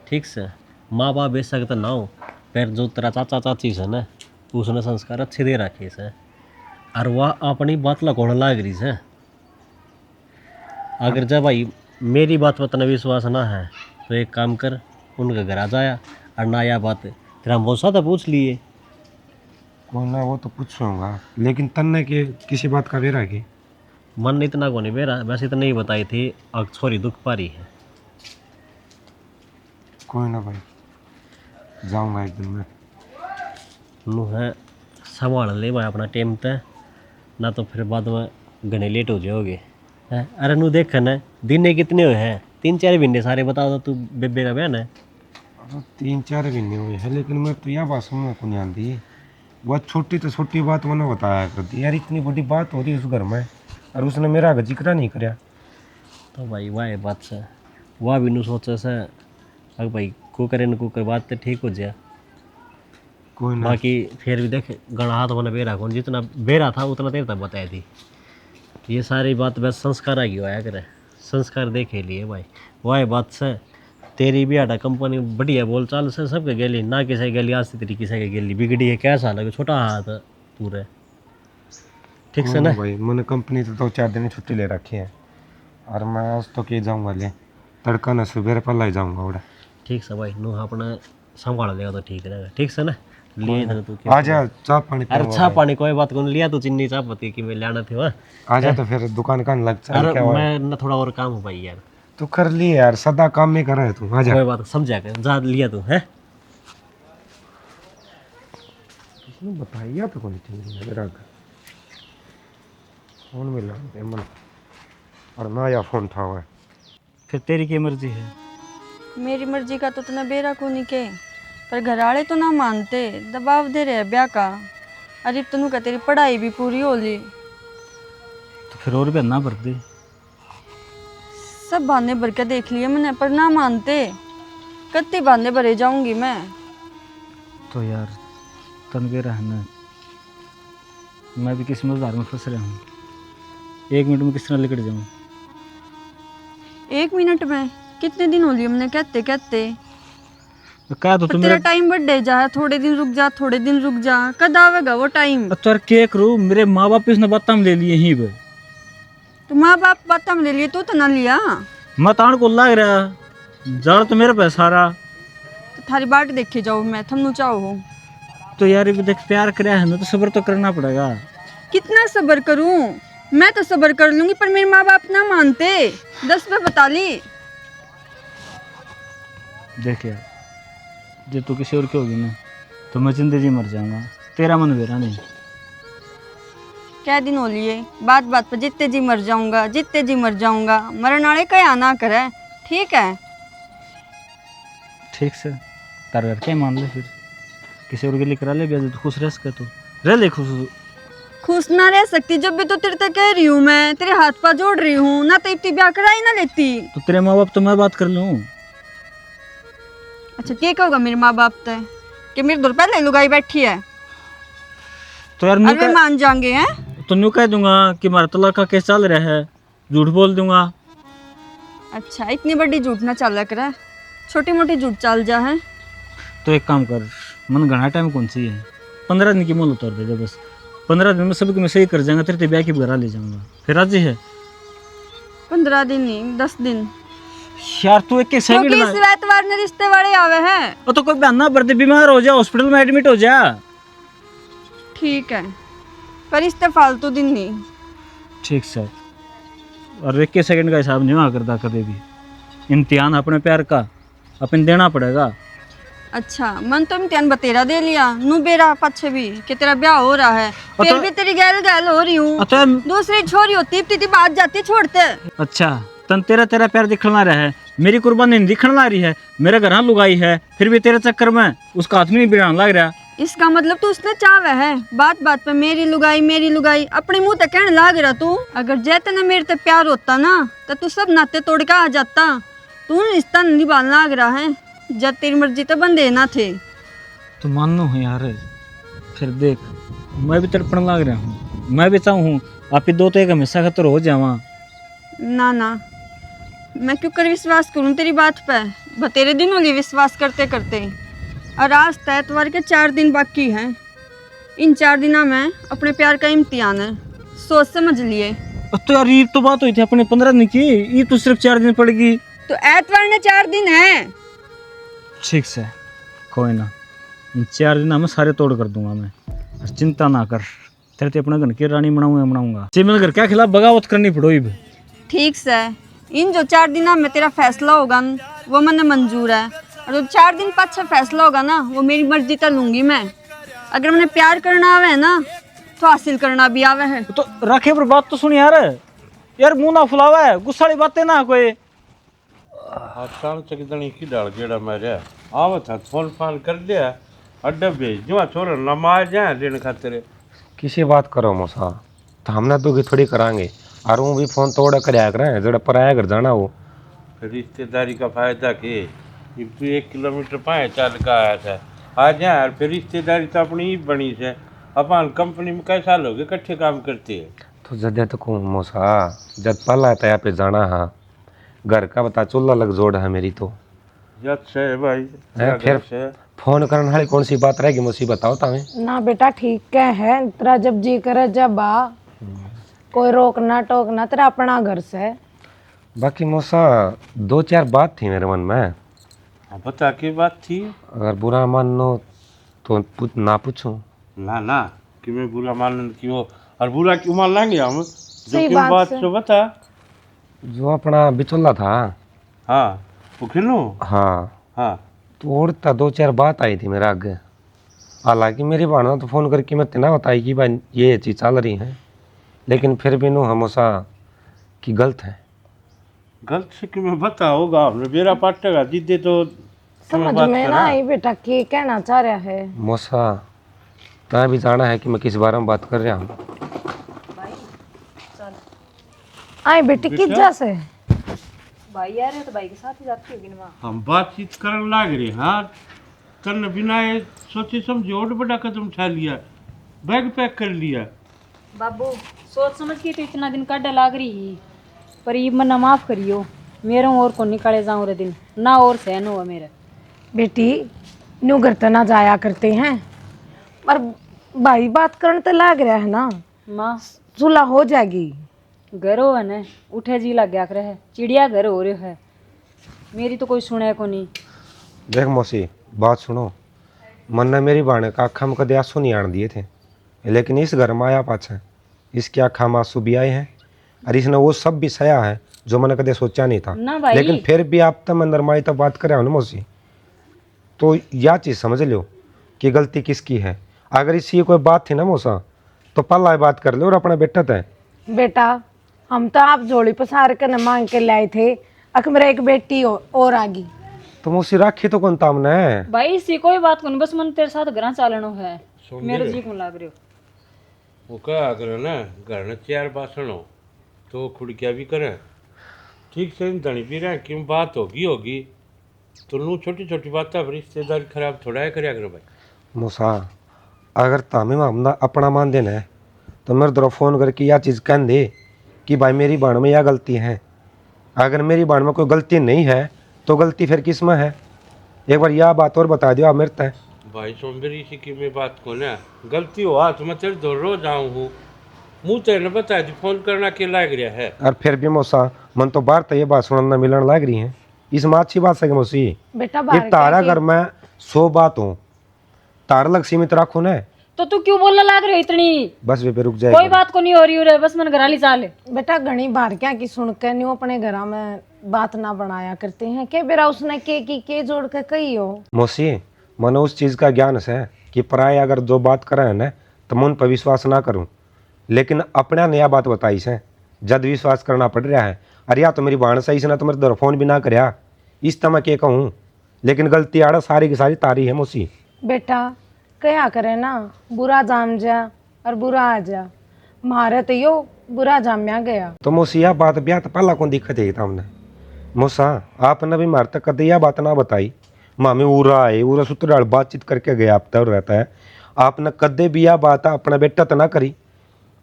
ठीक से माँ बाप बेशक तो ना हो पर जो तेरा चाचा चाची से ना उसने संस्कार अच्छे दे रखे से और वह अपनी बात लगोने लाग रही है। अगर जब भाई मेरी बात पर तने विश्वास ना है तो एक काम कर, उनके घर आ जाया और ना या बात तेरा मौसा तो पूछ लिए। कौन ना वो तो पूछूंगा, लेकिन तन्ने के किसी बात का बेरा के मन इतना को नहीं बेरा, वैसे तो नहीं बताई थी। अब छोरी दुख पा रही है। कोई ना भाई, जाऊंगा एक दिन मैं। नू है संभाल ले भाई अपना टाइम तय, ना तो फिर बाद में घने लेट हो जाओगे हैं। अरे नू देख न दिन कितने हुए हैं, 3-4 महीने सारे बताओ तो तू बेबे का बहन है। अब 3-4 महीने हुए हैं, लेकिन मैं तो यह बात समझ को नहीं आती। वह छोटी तो छोटी बात मैंने बताया करती यार, इतनी बड़ी बात हो रही है उस घर में और उसने मेरा आगे जिक्र नहीं कराया। तो भाई वाह बात से वह भी नू सोचे से अगर भाई को करे न को कर बात तो ठीक हो जाए। कोई ना, बाकी फिर भी देख गणा हाथ मैंने बेरा कौन, जितना बेरा था उतना देर तक बताई थी। ये सारी बात बस संस्कार आ गया करे, संस्कार देखे लिए भाई। वाह बात से तेरी भी आटा कंपनी बढ़िया बोल चाल से सबके गेली, ना किसी गेली आज तेरी किसी के गेली बिगड़ी है। कैसा लगे छोटा हाथ पूरे ठीक से कोई ना। ना भाई, मैंने कंपनी तो 2-4 दिन छुट्टी ले रखी है और मैं आज तो के जाऊंगा ले, तड़का न सुबह पहला ही जाऊंगा उड़ा। ठीक से भाई नू अपना संभाल लेगा तो ठीक रहेगा। ठीक से ना लिए था तू आ जा, चाय पानी अरे पीऊंगा चाह भाई। पानी कोई बात को लिया तू चीनी चाह पत्ती की मैं लाना थी वहाँ। आ जा तो फिर दुकान का लग चल अरे क्या हुआ है? मैं ना थोड़ा और काम हो भाई यार। तू कर लिए यार, सदा काम में कर रहा है तू। आ जा। कोई बात समझा कर जा लिया तू है। किसने बताया तो कौन थी मेरा फोन मिला मन और नया फोन था हुआ है। फिर तेरी क्या मर्जी है? मेरी मर्जी का तो तना बेरा को नहीं के, पर घर वाले तो ना मानते, दबाव दे रहे ब्याह का। अरे तनु का तेरी पढ़ाई भी पूरी हो ली, तो फिर और भी ना भर दे। सब बहाने भर के देख लिए मैंने, पर ना मानते। कत्ती बहाने भरे जाऊंगी मैं। तो यार तनवेरा है ना, मैं भी किसी मजेदार में फंस रहा हूँ। 1 मिनट में किस तरह निकट जाऊँ? 1 मिनट में कितने दिन हो लिए हमने कहते कहते। तो क्या तो पर तुम तेरा मेरे टाइम बढ़ जा, थोड़े दिन रुक जा, थोड़े दिन रुक जा, कद आवेगा वो टाइम। तो यार क्या करूँ, मेरे माँ बाप इसने बातें ले लिए ही बे। तो माँ बाप बात हम ले लिए, तू तो ना लिया। मैं ताड़ को लाग रहा जड़ तो मेरे पे सारा। तो थारी बाट देखे जाओ मैं, थमनु चाहो हो। तो यार ये देख प्यार कराया है ना, तो सब्र तो करना पड़ेगा। कितना सब्र करूं? मैं तो सब्र कर लूंगी, पर मेरे माँ बाप ना मानते। 10 पे बता ली। देख यार, जो तू किसी और की होगी ना तो मैं जिंदगी मर जाऊंगा, तेरा मन मेरा नहीं। क्या दिन हो लिए बात बात पर जितने जी मर जाऊंगा, जितने जी मर जाऊंगा। मरण वाले क्या ना करे, ठीक है। ठीक से तार घर के मान ले, फिर किसी और के लिए करा ले ब्याह, तो खुश रह सके तो रह ले खुश। खुश ना रह सकती जब भी तो तेरे तक कह रही हूँ, मैं तेरे हाथ पा जोड़ रही हूँ ना, तो इतनी ब्याह कराई ना लेती। तो तेरे माँ बाप तो मैं बात कर लूँ। अच्छा क्या कहोगा मेरे माँ बाप तो कि मेरे दूर पहले लुगाई बैठी है तो यार और वे मान जाएंगे हैं। तो न्यू कह दूंगा कि हमारा तलाक का केस चल रहा है, झूठ बोल दूंगा। अच्छा इतनी बड़ी झूठ ना चल कर, छोटी मोटी झूठ चल जा है। तो एक काम कर, मन घना टाइम कौन सी है, 15 दिन की मोल उतार दे दे बस। 15 दिन में सबको मैं सही कर जाऊंगा, तेरे ब्याह की घर ले जाऊंगा। फिर राजी है? 15 दिन नहीं 10 दिन, यार तू एक सेकंड क्योंकि ना, इस एतवार ने रिश्ते वाले आवे हैं। वो तो कोई बहाना भर दे, बीमार हो जा हॉस्पिटल में एडमिट हो जा। ठीक है, पर रिश्ते फालतू दिन नहीं। ठीक सर, और एक सेकंड का हिसाब नहीं हुआ करता कभी भी। इम्तिहान अपने प्यार का अपन देना पड़ेगा। अच्छा मन तो इम्तिहान बतेरा दे लिया, नू बेरा पीछे भी कि तेरा ब्याह हो रहा है, फिर भी तेरी गैल गैल हो रही हूँ। अच्छा दूसरी छोरी होती इतनी बात जाती छोड़ते। अच्छा तन तेरा तेरा प्यार दिखना रहा है, मेरी कुर्बानी नहीं दिखना रही है। मेरे घर हाँ लुगाई है, फिर भी तेरे चक्कर में उसका हाथ में नहीं बिगाड़ लग रहा। इसका मतलब तू उसने चावे है, बात बात पे मेरी लुगाई अपने मुंह तक कहने लाग रहा तू। अगर जैते ने मेरे ते प्यार होता ना तो तू सब नाते तोड़ के आ जाता। तू रिश्ता निभाने लाग रहा है, जब तेरी मर्जी तो बंदे ना थे। तो मानो है यार, फिर देख मैं भी तड़पण लग रहा हूँ। मैं भी चाहूँ आप ही दो तो एक हमेशा खतर हो जावा। ना ना, मैं क्यों कर विश्वास करूं तेरी बात पे, बतेरे दिन हो लिए विश्वास करते करते। और आज तो एतवार के 4 दिन बाकी हैं। इन 4 दिनों में अपने प्यार का इम्तिहान है, सोच समझ लिए। तो यार ये तो बात हुई थी अपने 15 दिन की, ये तो सिर्फ 4 दिन पड़ेगी। तो एतवार ने 4 दिन है। ठीक से, कोई ना, इन 4 दिन में सारे तोड़ कर दूंगा मैं, और चिंता ना कर, तेरे ते अपना घर की रानी बनाऊंगा। मेरे घर क्या खिलाफ बगावत करनी पड़ोगी भी। ठीक से, इन जो 4 दिनों में तेरा फैसला होगा न, वो मैंने मंजूर है। और जो 4 दिन पाछे फैसला होगा ना, वो मेरी मर्जी का लूंगी मैं। अगर मैंने प्यार करना आवे है ना, तो हासिल करना भी आवे है। तो रखे पर बात तो सुन यार, यार मुंह ना फुलावा है, गुस्सा वाली बातें ना कोई। अचानक एकदम की डाल गेड़ा मारे आवत था, फोन फान कर दिया, अड्डा भेज जुआ छोरा नमाज जाए लेने खातिर। किसी बात करो मोसा, तो हमने तो की थोड़ी करांगे। और वो भी फोन तोड़ा कराया करें, जरा पराया घर जाना वो। फिर रिश्तेदारी का फायदा के, अब तू 1 किलोमीटर पाए चल का आया था, आ जा यार, फिर रिश्तेदारी तो अपनी ही बनी से। अपन कंपनी में कई साल हो गए इकट्ठे काम करते हैं। तो जद तक मोसा, जब पला तया पे जाना है, घर का बता चूल्हा लग जोड़ है मेरी तो। जब से भाई फिर से फोन करने वाली कौन सी बात रहेगी मुझे बताओ तमें। ना बेटा ठीक है, तेरा जब जी करे जब आ, कोई रोकना टोकना, तेरा अपना घर से। बाकी मोसा 2-4 बात थी मेरे मन में, बता के बात थी। अगर बुरा मानो तो ना पूछूं। ना ना कि मैं बुरा मान क्यों, और बुरा क्यों मान लेंगे हम, जो सही क्यों बात बात से। तो बता। जो अपना बिचौला था, हाँ वो खिलूं। हाँ, हाँ तो उड़ता 2-4 बात आई थी मेरे आगे। हालांकि मेरी बहना तो फ़ोन करके मैं इतना बताई कि भाई ये चीज़ चल रही है, लेकिन फिर भी नो हमेशा कि गलत है। गलत से कि मैं बता होगा हमने बेरा पाटेगा दीदी तो समझ बात में करा। ना आई बेटा की कहना चाह रहा है। मोसा तय भी जाना है कि मैं किस बारे में बात कर रहा हूँ। आई बेटी किस जा से भाई यार है तो भाई के साथ ही जाती होगी ना। हम बातचीत करने लग रहे। हाँ तन बिना ये सोचे समझे और बड़ा कदम उठा लिया, बैग पैक कर लिया। बाबू सोच समझ के तो इतना दिन काटा लाग रही ही, पर ये मना माफ करियो, मेरा और को निकाले जाऊं रे दिन ना और सहन हुआ मेरा। बेटी न्यू घर तो ना जाया करते हैं, पर भाई बात करने तो लग रहा है ना, माँ सुलह हो जाएगी। घर हो है न, उठे जी लग गया करे है, चिड़िया घर हो रहे है, मेरी तो कोई सुने को नहीं। देख मौसी बात सुनो, मन ने मेरी बहन का आँखा में कदे आंसू नहीं आन दिए थे, लेकिन इस घर में आया पाछा इसके आँखा में आंसू भी आए हैं, और इसने वो सब भी सहा है जो मैंने कदे सोचा नहीं था। ना भाई। लेकिन फिर भी आप तब अंदर माई तब बात कर रहे हो ना मौसी, तो यह चीज़ समझ लो कि गलती किसकी है। अगर इसी कोई बात थी ना मौसा, तो पल्ला बात कर लो और अपना बेटा है। बेटा हम तो आप जोड़ी पसार कर न मांग के लाए थे, अक मेरा एक बेटी और आ गई। तो मौसी राखी तो कौन तामने है। भाई इसी कोई बात को नहीं, बस मन तेरे साथ घर चालनो है, मेरे जी को लाग रहे हो। वो क्या करे ना, घर में 4 बासन हो तो खुड़किया भी करें, ठीक से धनी भी रहे क्यों बात होगी तो नू छोटी छोटी बात है रिश्तेदारी खराब थोड़ा है करे अगर भाई। मूसा अगर तामी मामला अपना मान देना है तो मेरे तरफ फ़ोन करके यह चीज़ कह दे कि भाई मेरी बाण में यह गलती है। अगर मेरी बाण में कोई गलती नहीं है तो गलती फिर किस में है, एक बार यह बात और बता दियो आप मेरे तय। भाई सोमबेरी इसी की मैं बात को ना गलती हो तो मैं तेरे दो रोज आऊँ हूँ, मुँह तेरे ने बताया थी फोन करना के लाग रहा है। और फिर भी मूसा मन तो बाहर तो ये बात सुनना मिलने लग रही है, इसमें अच्छी बात है कि मौसी बेटा ये बाहर तारा क्या घर में 100 बात हो, तारा लग सीमित रखो ना, तो तू क्यों बोलने लाग रही हो इतनी, बस वे पे रुक कोई जाए। बात को नहीं हो रही है, बस मन घराली चाल। बेटा घनी बार क्या की सुन के न्यू अपने घर में बात ना बनाया करते हैं के बेरा उसने के जोड़ के कही हो। मौसी मन उस चीज़ का ज्ञान है कि पराय अगर जो बात करे है ना तो मैं उन पर विश्वास ना करूं, लेकिन अपना नया बात बताई से जद विश्वास करना पड़ रहा है। अरे या तो मेरी बहन सही से ना तो मेरे दर फोन भी ना करया, इस तरह मैं क्या कहूँ, लेकिन गलती आड़ा सारी की सारी तारी है मौसी। बेटा क्या करे ना, बुरा जाम जा और बुरा आ जा, मारे तो यो बुरा जाम्या गया। तो मौसी यह बात ब्याह तो पहला कौन दिक्कत है हमने मौसा, आपने भी मार तक कदे यह बात ना बताई, मामी उरा आए उरा सूत्र बातचीत करके गया आप तब रहता है, आपने कदे भी यह बात अपना बेटा तो ना करी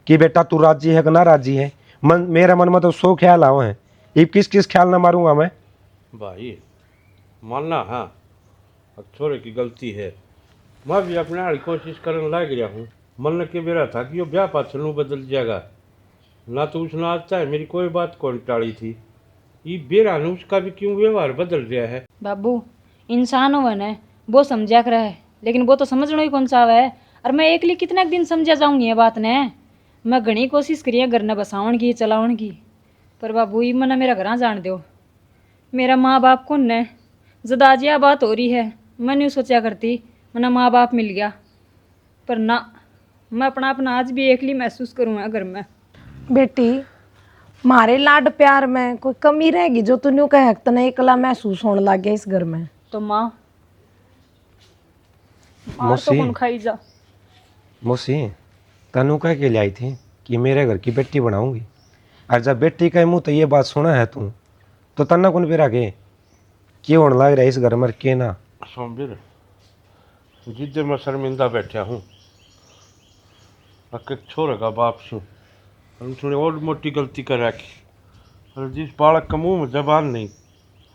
कि बेटा तू राजी है कि ना राजी है। मन मेरा मन में तो 100 ख्याल आओ हैं, ये किस किस ख्याल ना मारूंगा मैं। भाई मानना हाँ अब छोरे की गलती है, मैं भी अपने हाल कोशिश करने लग रहा हूँ, मन के मेरा था कि यो ब्याह पाछलू बदल जाएगा ना, तो उसने आज चाहे मेरी कोई बात कौन टाली थी। ये बेरा ने उसका भी क्यों व्यवहार बदल गया है। बाबू इंसान हो न वो समझा कर है, लेकिन वो तो समझना ही कौन सा है। और मैं एकली कितने दिन समझा जाऊंगी ये बात ने। मैं घनी कोशिश करी है घर ने बसावन की चलावन की, पर बाबू ये मना मेरा घर जान दो। मेरा माँ बाप कौन ने जद आज यह बात हो रही है, मैं नहीं सोचा करती मना माँ बाप मिल गया, पर ना मैं अपना आज भी एकली महसूस करूँगा घर में। बेटी मारे लाड प्यार में कोई कमी रहेगी जो तू न्यू कह तने एकला महसूस होने लग गया इस घर में। तो माँ तो मौसी कौन खाई जा। मौसी तनु कह के लाई थी कि मेरे घर की बेटी बनाऊंगी, और जब बेटी का मुँह तो ये बात सुना है तू तो तना कौन पेरा के क्यों होने लग रहा है इस घर में के ना। सोमवीर जिधर मैं शर्मिंदा बैठा हूँ एक छोरे का बाप छूँ, हम थोड़ी और मोटी गलती कर रखी, और जिस बालक का मुंह में जबान नहीं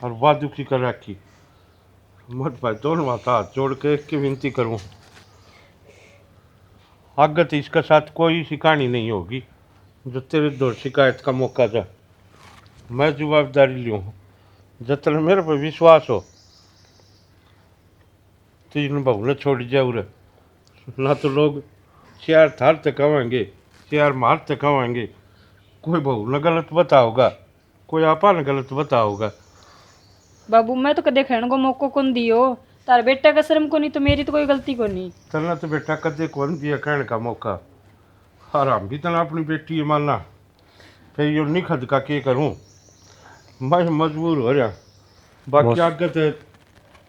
और वाह दुखी कर रखी। मत भाई दोनों हाथ जोड़ के एक की विनती करूँ, आगे तो इसके साथ कोई सी कहानी नहीं होगी जो तेरे दो शिकायत का मौका जा। मैं जवाबदारी लूँ, जतन मेरे पर विश्वास हो तो इन बहू ने छोड़ जाऊ रे, ना तो लोग चार थार तक आवेंगे, चार मार तक आवेंगे। कोई बहू ने गलत बताओगा, कोई आपा ने गलत बताओगा। बाबू मैं तो कदे खेण को मौको कौन दियो, तार बेटा का शर्म को नहीं तो मेरी तो कोई गलती को नहीं। तना तो बेटा कदे कौन दिया कहने का मौका, और हम भी तना अपनी बेटी है मानना, फिर यो निखद का के करूँ, मैं मजबूर हो रहा। बाकी आगे तो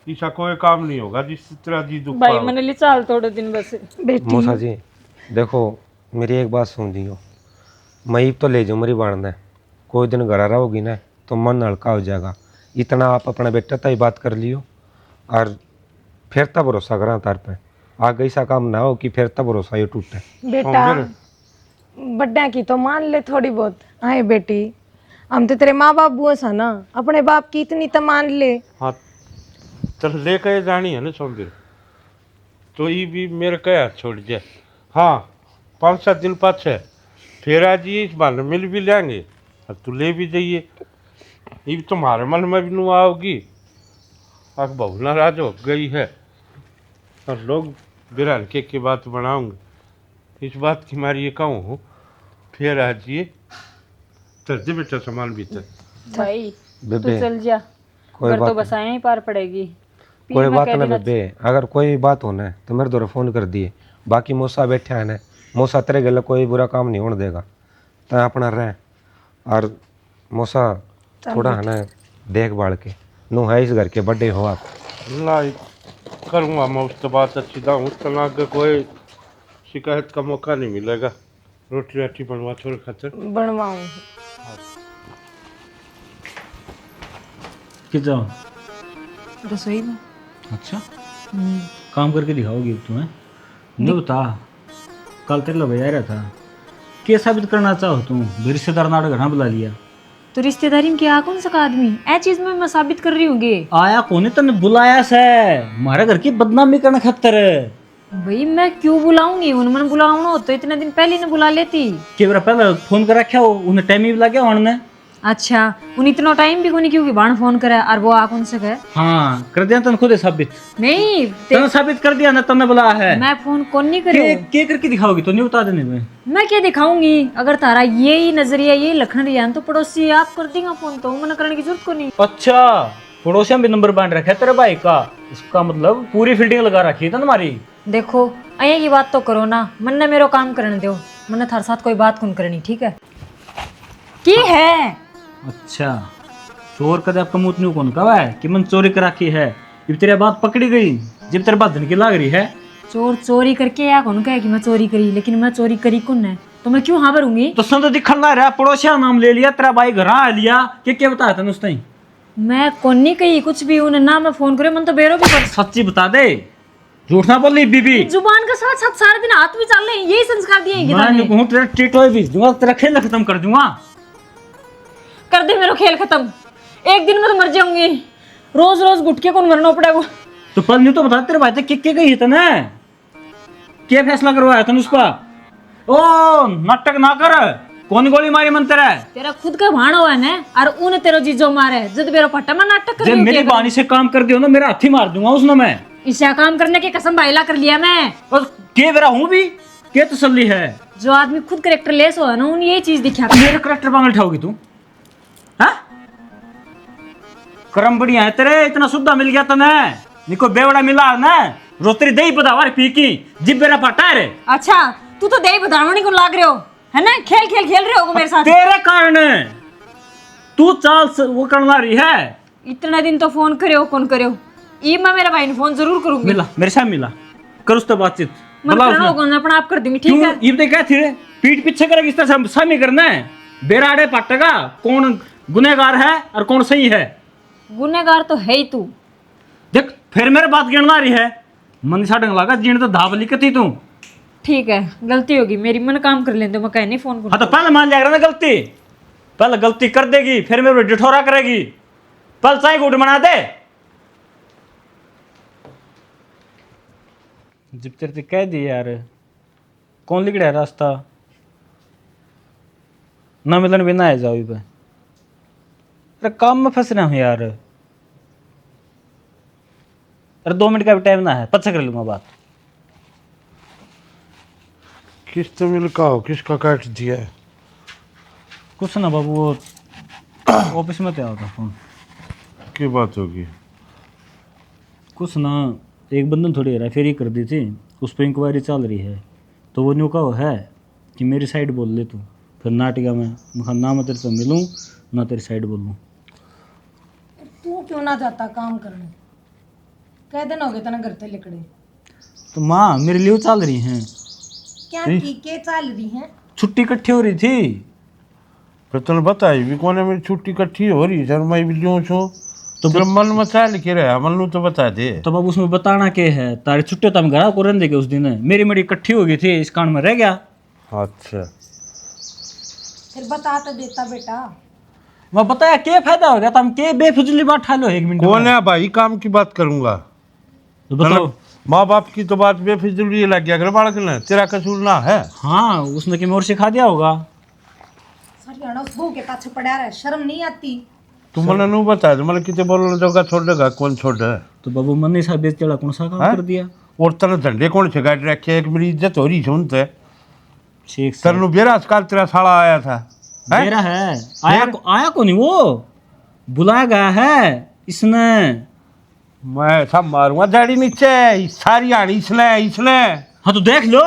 ऐसा कोई काम नहीं होगा जिस तरह जी दुख भाई पाओ। मैंने ले चाल थोड़े दिन बस। मौसा जी देखो मेरी एक बात सुन दियो, मैं तो ले जाऊँ मेरी बाण ने, कोई दिन घर रहोगी ना तो मन हल्का हो जाएगा। इतना आप अपना बेटा तय बात कर लियो, और फिर तब भरोसा करा तार पे, आगे ऐसा काम ना हो कि फिर तब भरोसा ये टूटे। बेटा बड्डा की तो मान ले थोड़ी बहुत। आए बेटी हम तो तेरे माँ बाप बुआ सा ना, अपने बाप की इतनी तो मान ले। हाँ तो लेकर जानी है ना सोमवीर, तो ये भी मेरे क्या छोड़ जाए। हाँ 5-7 दिन पाछे फिर आज ये इस बहाने मिल भी लेंगे और तू ले भी जाइए। ये तुम्हारे मन में भी नु आओगी, अब बहू नाराज हो गई है और लोग बिरान के बात बनाऊंगे। इस बात की मारी ये कहूँ फिर आज ये दे बेटा सामान भीतर। भाई तू बेबे चल जा, कोई घर तो बात बसाए ही पार पड़ेगी। फिर कोई मैं बात कह ना देना बेबे, अगर कोई बात होना है तो मेरे द्वारा फ़ोन कर दिए। बाकी मौसा बैठा है ना, मौसा तेरे गले कोई बुरा काम नहीं होने देगा, तो अपना रह। और मौसा थोड़ा है ना देखभाल के नू है इस घर के बड़े हो आप। ना करूँगा मैं उससे बात अच्छी था, उस तरह आगे कोई शिकायत का मौका नहीं मिलेगा। रोटी राटी बनवा छोड़ खातर बनवाऊँ कि जाओ रसोई में। अच्छा काम करके दिखाओगी अब तुम्हें। नहीं बता कल तेरे लोग जा रहा था, क्या साबित करना चाहो तुम? रिश्तेदार नाटक घना बुला लिया तो रिश्तेदारी में क्या कौन सा आदमी ऐ चीज में मैं साबित कर रही होंगी। आया कौन तने बुलाया से हमारे घर की बदनामी करने खातर। भाई मैं क्यों बुलाऊंगी, उन्होंने बुलाऊना हो तो इतने दिन पहले ने बुला लेती। के बार पहले फोन कर रखा हो, उन्हें टाइम ही बुला गया उन्होंने। अच्छा उन इतना टाइम भी कोनी क्योंकि बाण फोन करा और वो आ कौन से गए। हाँ कर दिया तने खुद ही साबित, नहीं तने साबित कर दिया ना, तने बुलाया है। मैं फोन कौन नहीं करे। के करके दिखाओगी तो नहीं बता देने में। मैं क्या दिखाऊंगी, अगर तारा यही नजरिया यही लखन रिया तो पड़ोसी आप कर देगा फोन, तो मना करने की जरूरत को नहीं। अच्छा पड़ोसियों भी नंबर बांध रखा है तेरे भाई का, इसका मतलब पूरी फील्डिंग लगा रखी है ना तुम्हारी। देखो अया की बात तो करो ना, मन ने मेरो काम करने दो, मन ने थारे साथ कोई बात कौन करनी, ठीक है की है। अच्छा चोर कदे आपका मुंह नहीं कौन कहा है कि मन चोरी करा की है। जब तेरी बात पकड़ी गई, जब तेरे बात धन की लाग रही है, चोर चोरी करके या कौन कहे कि मैं चोरी करी, लेकिन मैं चोरी करी कौन है तो मैं क्यों हाँ भरूंगी। तो सन तो दिखन ला रहा पड़ोसिया नाम ले लिया, तेरा भाई घर आ लिया, क्या बताया था उसने? मैं कौन नहीं कही कुछ भी, उन्हें ना मैं फोन करे मन तो बेरो भी कर। सच्ची बता दे, झूठ ना बोल रही बीबी। जुबान के साथ साथ सारे दिन हाथ भी चल रहे हैं, यही संस्कार दिए हैं मैं नहीं कहूं तेरा टिटोय भेज दूंगा, तेरा खेल खत्म कर दूंगा। कर दे मेरा खेल खत्म, एक दिन में तो मर जाऊंगी, रोज रोज गुटके कौन मरना पड़ेगा। तो पल नहीं तो बता तेरे भाई तक क्या गई है तने? क्या फैसला करवाया तूने उस पर? ओ नाटक ना कर, कौन गोली मारी मन तेरा? तेरा खुद का भाणो है ना, और उन्हें तेरा जीजो मारे जब मेरा पट्टा में नाटक कर जब मेरी बानी से काम कर दियो ना, मेरा हाथी मार दूंगा उसने मैं। इसे काम करने की कसम भाईला कर लिया मैं। और के बेरा हूँ भी, क्या तसल्ली है? जो आदमी खुद करेक्टर लेस हो ना, उन्हें यही चीज दिखा। मेरा करेक्टर पागल उठाओगी तू? हाँ? कर्म बढ़िया है तेरे, इतना सुद्धा मिल गया तने। निको बेवड़ा मिला ना, रोतरी दही पदावार पी की जिब बेरा पटा रे। अच्छा तू तो दही बधावनी को लाग रहे हो है ना, खेल खेल खेल रहे हो मेरे साथ। तेरे कारण तू चाल वो करना रही है। इतने दिन तो फोन करे हो, कौन करे हो? ये मैं मेरा भाई ने फोन जरूर करूंगी। मिला मेरे साथ मिला, कर उससे बातचीत। मन करना होगा ना, अपना आप कर दूंगी, ठीक है? ये तो क्या थी रे, पीठ पीछे करेगी इस तरह सामी करना है। बेराड़े पटेगा कौन गुनहगार है और कौन सही है। गुनहगार तो है ही तू। देख फिर मेरे बात गिरना रही है, मन सा डंग लगा जीण तो धाप लिखती तू। ठीक है गलती होगी मेरी, मन काम कर लेते मैं कहीं नहीं फोन हाँ तो पहले मान लिया कर ना गलती, पहले गलती कर देगी फिर मेरे डिठोरा करेगी। पहले चाय गुट बना दे। जब तेरे कह दी यार, कौन लिखड़ा है रास्ता ना मिलन भी ना आ जाओ पे। अरे काम में फंस रहा हूँ यार। अरे 2 मिनट का भी टाइम ना है, पच्चा कर लूंगा बात। किस्त मिल का हो, किसका काट दिया है? कुछ ना बाबू, वो ऑफिस में क्या होता फोन। क्या बात होगी? कुछ ना, एक बंधन थोड़ी हेरा फेरी कर दी थी, उस पर इंक्वायरी चल रही है। तो वो न्यू का है कि मेरी साइड बोल ले तू। फिर नाटिका में ना मैं तेरे से मिलूँ ना तेरी साइड बोलूँ। तू क्यों ना जाता काम करने? कह देना हो गए तना घर ते लिकड़े। तो माँ मेरे लिए चल रही हैं, क्या टीके चल रही हैं? छुट्टी इकट्ठी हो रही थी। फिर तने बताई भी कौन है मेरी छुट्टी इकट्ठी हो रही सर, मैं भी ल्यूँ छूँ तो फिर मन में चाल के रहा, मन नू तो बता दे। तो अब उसमें बताना क्या है, तारी छुट्टी तो हम घर को रहने के उस दिन है, मेरी मेरी इकट्ठी हो गई थी, इस कारण में रह गया। अच्छा फिर बता तो देता बेटा। मैं बताया क्या फायदा हो गया, तुम क्या बेफिजूली बात ठा लो 1 मिनट में। कौन है भाई, काम की बात करूंगा। तो बताओ। माँ बाप की तो बात बेफिजूली लग गया कर बालक ने, तेरा कसूर ना है। हाँ उसने कि मोर सिखा दिया होगा। सरियाना उस बहू के पाछे पड़ा रहा, शर्म नहीं आती? तू मैंने नू बता दे, मैंने कितने बोलने जोगा छोड़ेगा कौन छोड़े? तो बाबू मन सा बेच चढ़ा कौन सा काम हाँ? कर दिया। और तने झंडे कौन से गाड़ी रखे, एक मेरी इज्जत हो रही सुनते। ठीक तेरे नू बेरा आजकल तेरा साला आया था हैं? मेरा है आया को नहीं, वो बुलाया गया है इसने। मैं सब मारूंगा दाढ़ी नीचे, सारी आनी इसने। हाँ तो देख लो,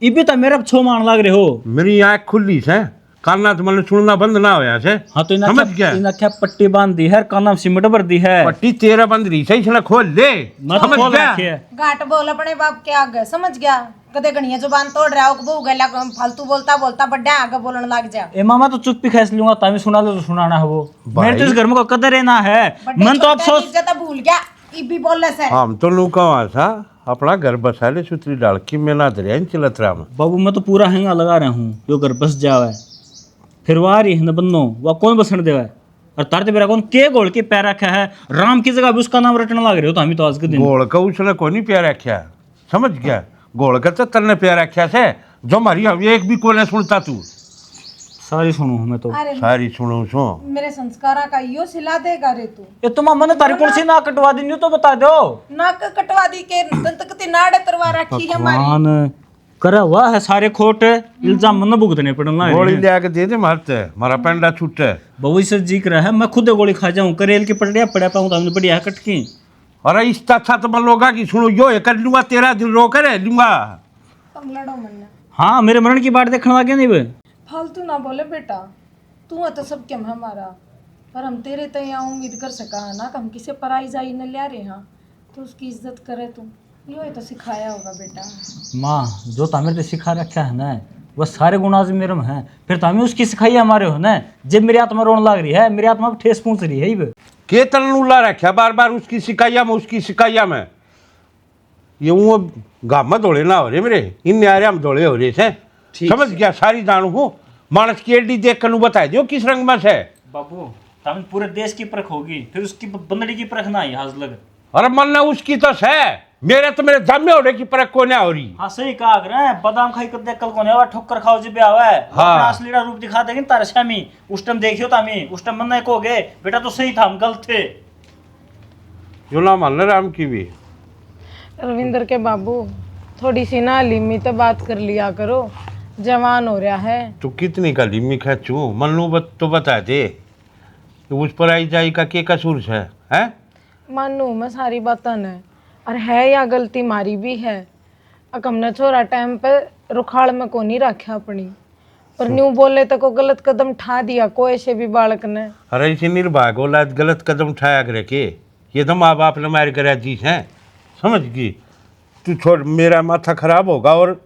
इबी तो मेरा छो मान लग रहे हो। मेरी आँख खुली से, काना तो मैंने सुनना बंद ना होया से। हाँ तो समझ गया? इन्हें क्या पट्टी बांध दी है, काना सिमट भर दी है। पट्टी तेरा बंद रही से, इसने खोल ले। मैं तो समझ खोल गया? रखी है। गाट बोल अपने बाप के आगे, समझ गया? कदे गणिया जुबान तोड़ रहा हो, बहू गला फालतू बोलता बोलता बड्डे आगे बोलने लग जा। ए मामा तो चुप भी खैस लूंगा, तामी सुना लो तो सुनाना है वो। भाई। मेरे तो इस घर में को कदर है ना है। बड्डे मन तो छोटे अफसोस। इज्जत भूल गया, इबी बोल से। हम तो लू कहा था अपना घर बसा ले, सुतरी डाल की मैं ना दरिया चिलतरा में। बाबू मैं तो पूरा हैंगा लगा रहा हूँ, जो घर बस जावे फिर वह रही है न बन्नो, वह कौन बसन देवा है। और तारते बेरा कौन के गोल के पैर रखा है, राम की जगह भी उसका नाम रटने लग रहे हो तो हमें तो आज के दिन। गोल का उसने कोई नहीं प्यार रखा, समझ गया? गोल का तो तन्ने प्यार रखा से, जो मारी हम एक भी कोई नहीं सुनता तू। सारी सुनो हमें तो। अरे सारी सुनो सो। मेरे संस्कारा का यो सिला देगा रे तू। ये तुम मैंने तारी कौन सी ना कटवा दी न्यू तो बता दो। नाक कटवा दी के दंत कती नाड़ तरवा रखी है हमारी। भगवान करा हुआ है सारे खोट, इल्जाम मन भुगतने पड़ना है। गोली ले आके दे दे मारते, मारा पेंडा छूटे। बहु से जिक्र है, मैं खुद गोली खा जाऊं, करेल की पटड़िया पड़ा पाऊं तो हमने बढ़िया कटकी। अरे इस अच्छा तो मन लोगा कि सुनो यो कर लूंगा, तेरा दिल रो करे लूंगा। तुम लड़ो मन, हाँ मेरे मरण की बात देखने लगे नहीं वे। फालतू ना बोले बेटा, तू है तो सब क्या हमारा, पर हम तेरे तो यहाँ उम्मीद कर सका है ना कि हम किसी पराई जाई न लिया रहे हैं, तो उसकी इज्जत करे तू। यो है तो सिखाया होगा बेटा। माँ जो तमें सिखा रखा है ना, वह सारे गुण आज मेरे में हैं, फिर तमें उसकी सिखाई हमारे हो ना। जब मेरी आत्मा रोने लग रही है, मेरी आत्मा ठेस पहुंच रही है ये। के तनुला रखा बार बार उसकी शिकाया में, उसकी शिकाया में। ये वो गामा दौड़े ना हो रहे मेरे, इन न्यारे हम दौड़े हो रहे थे। समझ गया? सारी जानू हूँ, मानस की एडी देख कर बता दो किस रंग में है। बाबू तमें पूरे देश की परख होगी, फिर उसकी बंदड़ी की परख ना आई हाज लग। अरे मन ने उसकी तो है, मेरे तो मेरे दम में होने की परख को ना हो रही। हाँ सही कहा कर रहे हैं, बादाम खाई कर कल कोने आवा ठोकर खाओ जी आवा है। हाँ। अपना असली रूप दिखा देंगे तारे शामी। उस टाइम देखियो तामी, उस टाइम मन को गए बेटा तो सही था, हम गलत थे। यो ना मान राम की भी। रविंद्र के बाबू थोड़ी सी ना लिमिट बात कर लिया करो, जवान हो रहा है। तू कितनी का लिम्मी खैचू मन लू तो बता दे, उस पर आई जाई का के कसूर है? मानू मैं सारी बातें ने, और है या गलती मारी भी है। अक हमने छोरा टाइम पे रुखाड़ में को नहीं रखा अपनी, पर न्यू बोले तो को गलत कदम उठा दिया कोई से भी बालक ने। अरे इसी निर्भाग औलाद गलत कदम उठाया करे के, ये तो माँ बाप ने मार कर जी हैं, समझ गई? तू छोड़, मेरा माथा खराब होगा और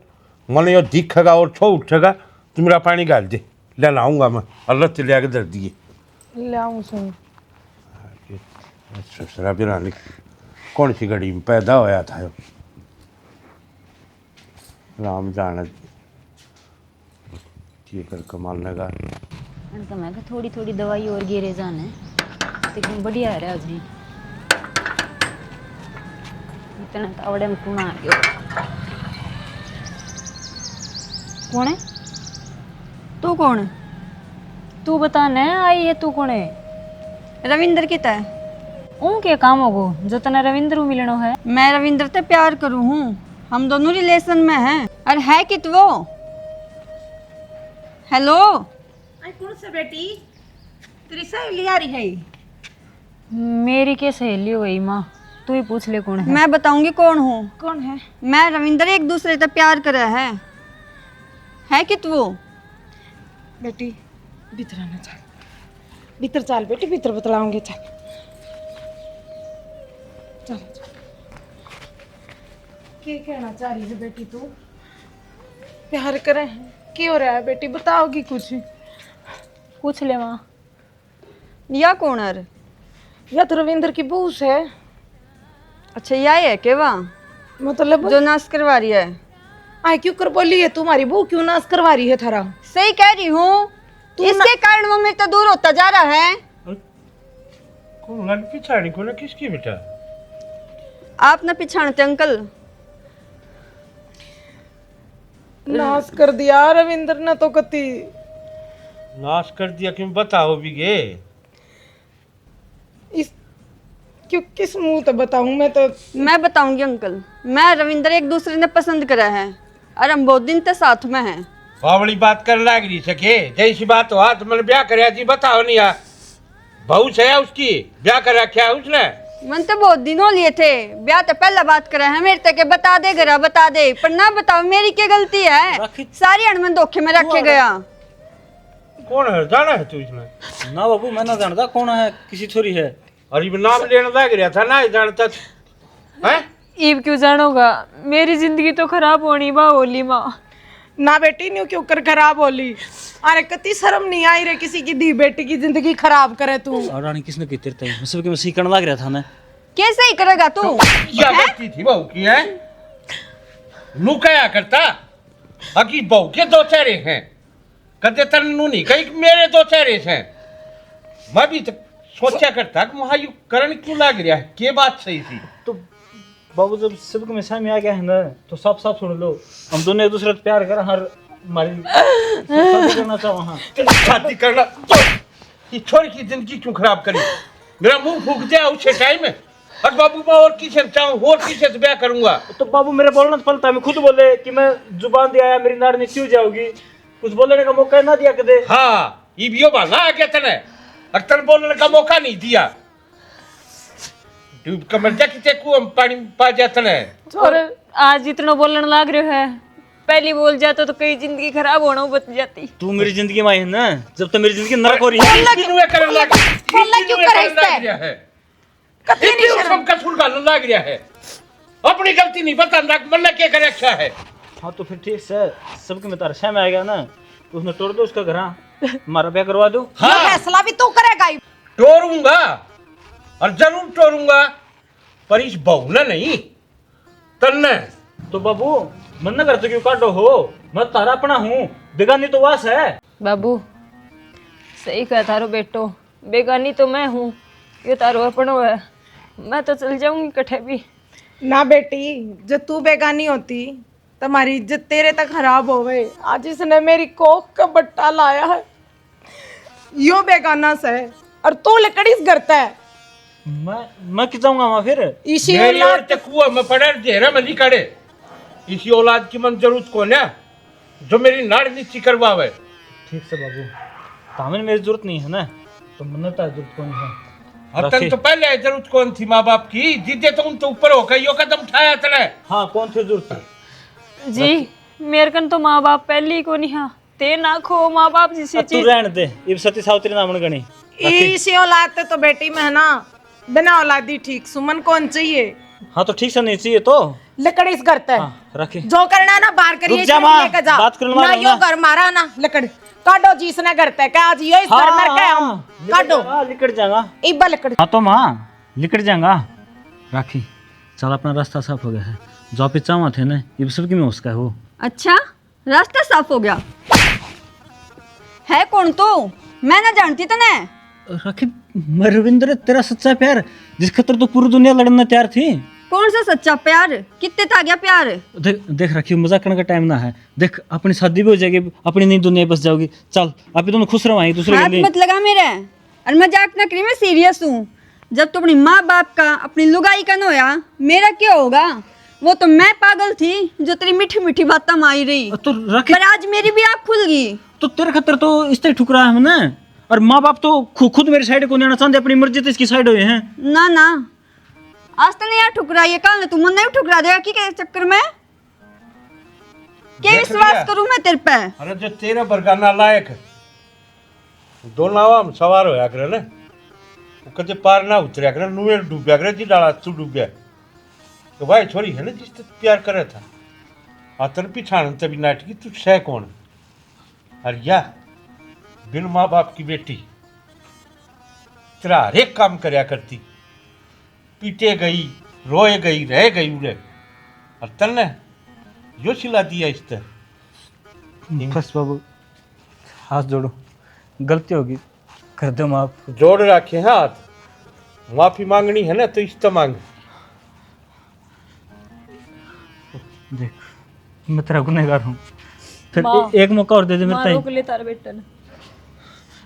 मन यो दिखेगा और छो उठेगा तो मेरा पानी गाल दे, ले लाऊंगा मैं, अल्लाह ते लिया के दर दिए। ले आऊं सुन। ससुरा बिरानी कौन सी घड़ी में पैदा होया था यो? राम जाने ये कर कमाल लगा। तो मैं कहा थोड़ी थोड़ी दवाई और गिरे जाने, लेकिन बढ़िया है आज ही। इतना तावड़े में टूना आ गयो। कौन है तू कौन है? तू बता न, आई है तू कौन है? रविंद्र की तय ऊँ के काम होगो जो तना रविंद्र मिलनो है? मैं रविंद्र से प्यार करूँ हूँ, हम दोनों रिलेशन में हैं। और है कित वो? हेलो कौन से बेटी तेरी सहेली आ रही है? मेरी के सहेली हो गई माँ, तू ही पूछ ले कौन है। मैं बताऊंगी कौन हूँ। कौन है? मैं रविंद्र एक दूसरे से प्यार करे है कित वो? बेटी भीतर आना, चल भीतर चल बेटी, भीतर बतलाऊंगे, चल चल। क्या कहना चाह रही है बेटी तू? प्यार करे हैं, क्या हो रहा है बेटी, बताओगी कुछ? पूछ ले माँ। या कौन है? या तो रविंद्र की बहू है। अच्छा यही है के वहाँ मतलब जो नाश करवा रही है? आए क्यों कर बोली है तुम्हारी बहू, क्यों नाश करवा रही है थारा? सही कह रही हूँ, इसके कारण वो मेरे से दूर होता जा रहा है। कौन लड़की छाड़ी को ना किसकी बेटा? आप ना पिछाड़ते अंकल। नाश कर दिया रविंद्र ने तो कति। नाश कर दिया, क्यों बताओ भी गे? इस क्यों किस मुंह तो बताऊं मैं तो। मैं बताऊंगी अंकल, मैं रविंद्र एक दूसरे ने पसंद करा है और हम बहुत दिन तक साथ में हैं। बावड़ी बात कर लाग रही सके, जैसी बात हो तो मैंने ब्याह कर जी, बताओ नहीं यार। बहू से है उसकी, ब्याह करा क्या उसने? मन तो बहुत दिनों लिए थे, ब्याह तो पहला बात करा है मेरे तक, बता दे गरा बता दे, पर ना बताओ मेरी क्या गलती है? सारी अणमन धोखे में रखे गया। कौन है, जाना है तू इसमें? ना बाबू मैं ना जानता कौन है, किसी छोरी है। अरे नाम लेना लाग रहा था ना, जानता है? ईब क्यों जानोगा, मेरी जिंदगी तो खराब होनी बा होली माँ। ना बेटी न्यू क्यों कर खराब होली? अरे कति शर्म नहीं आई रे किसी की दी बेटी की जिंदगी खराब करे तू। और रानी किसने की तेरे तय, मैं सबके में सीखने लग रहा था ना। कैसे ही करेगा तू? क्या गलती थी बहू की है? लुकाया करता हकी बहू के दो चेहरे हैं, कदे तन्नू नहीं कहीं मेरे दो चेहरे हैं। मैं भी तो सोचा करता कि वहाँ यू करण क्यों लग रहा है, के बात सही थी? तो बाबू जब सबके में सामने आ गया है ना, तो साफ साफ सुन लो, हम दोनों एक दूसरे से प्यार कर, हर हमारी शादी करना चाहो। हाँ शादी करना तो ये छोरी की जिंदगी क्यों खराब करी? मेरा मुंह फूक दिया उसे टाइम में। और बाबू मैं और किसे चाहूँ, और किसे से ब्याह करूंगा? तो बाबू मेरे बोलना तो पलता, मैं खुद बोले कि मैं जुबान दिया आया, मेरी नाड़ नहीं क्यों जाओगी, कुछ बोलने का मौका ना दिया कदे। हाँ ये भी बहाना आ गया तने, और तन बोलने का मौका नहीं दिया। डूब कमर जा किते को पानी पा जाता है। और आज इतना बोलने लाग रहे है, पहली बोल जाता तो कई जिंदगी खराब होना बच जाती। तू मेरी जिंदगी में आई है ना, जब तक मेरी जिंदगी नरक हो रही है। क्यों करे इससे? कति नहीं शर्म का सुन गालन लग रहा है, अपनी गलती नहीं पता ना मन क्या करे अच्छा है। हाँ तो फिर ठीक है, सबके में तारशा में आएगा ना, तो उसने तोड़ दो उसका घर, हमारा ब्याह करवा दो। हाँ फैसला भी तू करेगा ही। तोड़ूंगा और जरूर तोड़ूंगा, पर इस बहू ने नहीं तन्ने। तो बाबू मन न करते क्यों काटो हो, मैं तारा अपना हूँ, बेगानी तो वास है। बाबू सही कहा तारो बेटो, बेगानी तो मैं हूँ, ये तारो अपनो है। मैं तो चल जाऊंगी कठे भी, ना बेटी, जो तू बेगानी होती तुम्हारी इज्जत तेरे तक खराब हो गए। आज इसने मेरी कोख का बट्टा लाया है, यो बेगाना से, और तू लकड़ीस करता है। मैं कि जाऊंगा वहां फिर। इसी मेरी औलाद और ते कुआ में पड़े जेरा में निकाले। इसी औलाद की मन जरूरत कौन है जो मेरी नाड़ नीची करवावे। ठीक से बाबू, तामिन मेरी जरूरत नहीं है ना, तो मन्नत है जरूरत कौन है। अब तक तो पहले जरूरत कौन थी माँ बाप की, जिद्दे तो उन तो ऊपर हो गई, यो कदम उठाया तने। हाँ कौन सी जरूरत जी मेरे कन तो माँ बाप पहले ही को नहीं हाँ ते ना खो माँ बाप जिसे तू रहने दे, इब सती सावित्री नामन गणी। इसी औलाद ते तो बेटी में है ना, बिना औलादी ठीक सुमन कौन चाहिए। हाँ तो ठीक से नहीं चाहिए तो लकड़ीस करता है। हाँ, रखी जो करना ना बाहर करिए, रुक जा माँ, लेके जा। बात करने ना वाला यो ना। घर मारा ना लकड़ काटो जिसने करता है क्या आज यो इस घर मर के हम काटो लिकट जाएगा। इब्बा लकड़। हाँ तो माँ लिकट जाएगा। राखी चल, अपना रास्ता साफ हो गया है। जो आप चाहवा थे ना, ये सब की में उसका है वो। अच्छा, रास्ता साफ हो गया है। कौन तू? मैं ना जानती तने। राखी मैं रविंद्र, तेरा सच्चा प्यार जिस खतर तो पूरी दुनिया लड़ने तैयार थी। कौन सा सच्चा प्यार? कितने था गया प्यार? देख राखी, मजाक करने का टाइम ना है। देख अपनी शादी भी हो जाएगी, अपनी नई दुनिया बस जाओगी। चल आप दोनों खुश रहो, दूसरे हाथ के लिए। मत लगा मेरे, और मजाक ना करी, मैं सीरियस हूँ। जब तू अपनी माँ बाप का, अपनी लुगाई का न होया, मेरा क्या होगा? वो तो मैं पागल थी जो तेरी मीठी मीठी बातें मारी रही, तो राखी पर आज मेरी भी आँख खुल गई। तो तेरे खतर तो इस तरह ठुकरा है हमने, और माँ बाप तो खुद मेरी साइड को नहीं आना चाहते, अपनी मर्जी तो इसकी साइड हुए हैं। ना ना, आज तो नहीं यार ठुकरा, ये कल तू मन नहीं ठुकरा देगा कि के चक्कर में? क्या देख विश्वास लिया? करूं मैं तेरे पे? अरे जो तेरा बरगाना लायक दो नावा में सवार होया करे ना, वो कदे पार ना उतरया करे, नुए डूबया करे जी डाला तू डूबया। तो भाई छोरी है ना जिससे प्यार करे था, आतन पिछाण तभी नाटकी तू सह कौन। और या बिन माँ बाप की बेटी तेरा हर एक काम करया करती, पीटे गई, रोए गई, रह गई उड़े, और तन्ने यो सिला दिया इस तरह। बस बाबू हाथ जोड़ो, गलती होगी कर दो माफ। जोड़ रखे हाथ, माफी मांगनी है ना तो इस तो मांग। देख मैं तेरा गुनहगार हूँ, फिर माँ, एक मौका और दे दे मेरे मारो ताई। के लिए तारा बेटा ने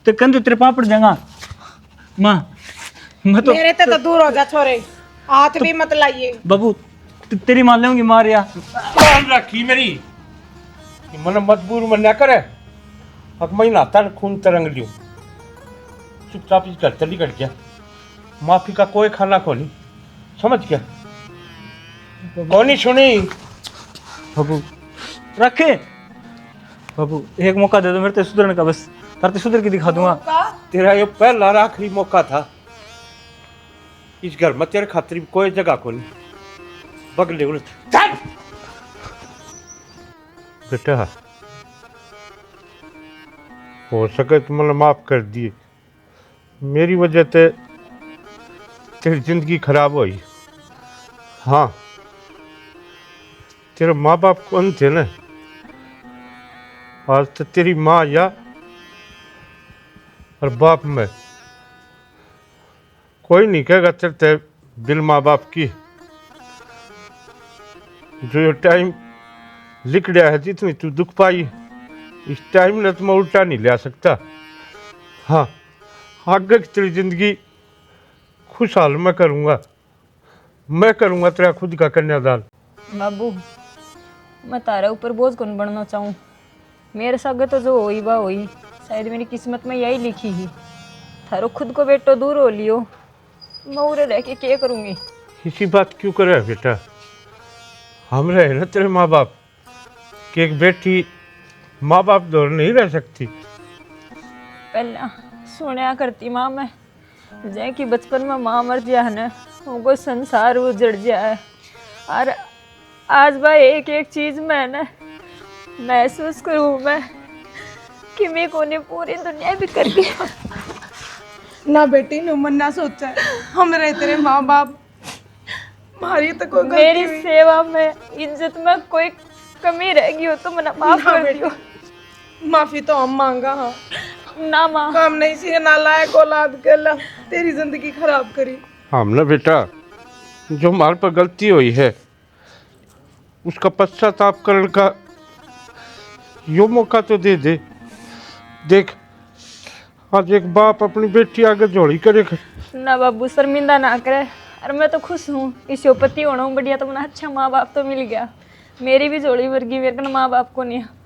तो कंधे तेरे पाँव पड़ जाएगा माँ। मैं तो मेरे तो दूर हो जा छोरे, हाथ भी मत लाइए। बाबू तेरी मान लेंगी मार या। ध्यान रखी मेरी कि मन मजबूर मन ना करे। अब महीना तक खून तरंग लियो, चुपचाप इस घर चली कट गया, माफी का कोई खाना को नहीं, समझ गया? कौन सुनी? बाबू रखे, बाबू एक मौका दे दो मेरे ते सुधरने का, बस तारते सुधर के दिखा दूंगा। तेरा ये पहला और आखिरी मौका था। इस घर में तेरे खातिर भी कोई जगह को नहीं, बगले उलट चल। बेटा हो सके तो मतलब माफ कर दिए, मेरी वजह से तेरी जिंदगी खराब हुई। हाँ तेरे माँ बाप कौन थे ना, आज तो तेरी माँ या और बाप में कोई नहीं कहेगा तेरे बिन माँ बाप की। जो ये टाइम लिख लिया है, जितनी तू दुख पाई इस टाइम ने तो मैं उल्टा नहीं ले सकता। हाँ आगे की तेरी जिंदगी खुशहाल मैं करूँगा तेरा खुद का कन्यादान। बाबू मैं तारा ऊपर बोझ कौन बनना चाहूँ, मेरे सागे तो जो होई बा होई, शायद मेरी किस्मत में यही लिखी ही। थारो खुद को बेटो दूर हो लियो, मैं उरे रह के क्या करूँगी? इसी बात क्यों करे बेटा, हम रहे ना तेरे माँ बाप कि एक बेटी माँ बाप दूर नहीं रह सकती। पहला सुनया करती माँ मैं, जै कि बचपन में माँ मर जाए ना, उनको संसार उजड़ जाए। और आज भाई एक एक चीज़ मैं ना महसूस करूँ मैं कि मेरे को ने पूरी दुनिया भी कर दिया। ना बेटी नु मन ना सोचा है, हम रहे तेरे माँ बाप, हमारी तो कोई गलती मेरी हुई। सेवा में, इज्जत में कोई कमी रह गई हो तो मना माफ ना कर बेटी, दियो। माफी तो हम मांगा। हाँ ना माँ, काम नहीं सी नालायक औलाद के ला तेरी जिंदगी खराब करी। हमने बेटा जो हमारे पर गलती हुई है उसका पश्चाताप करने का यो मौका तो दे दे। देख आज एक बाप अपनी बेटी आगे जोड़ी करेगा। ना बाबू शर्मिंदा ना करे। और मैं तो खुश हूँ इस पति होना हूँ बढ़िया, तो मुझे अच्छा माँ बाप तो मिल गया। मेरी भी जोड़ी वर्गी मेरे को माँ बाप को नहीं है।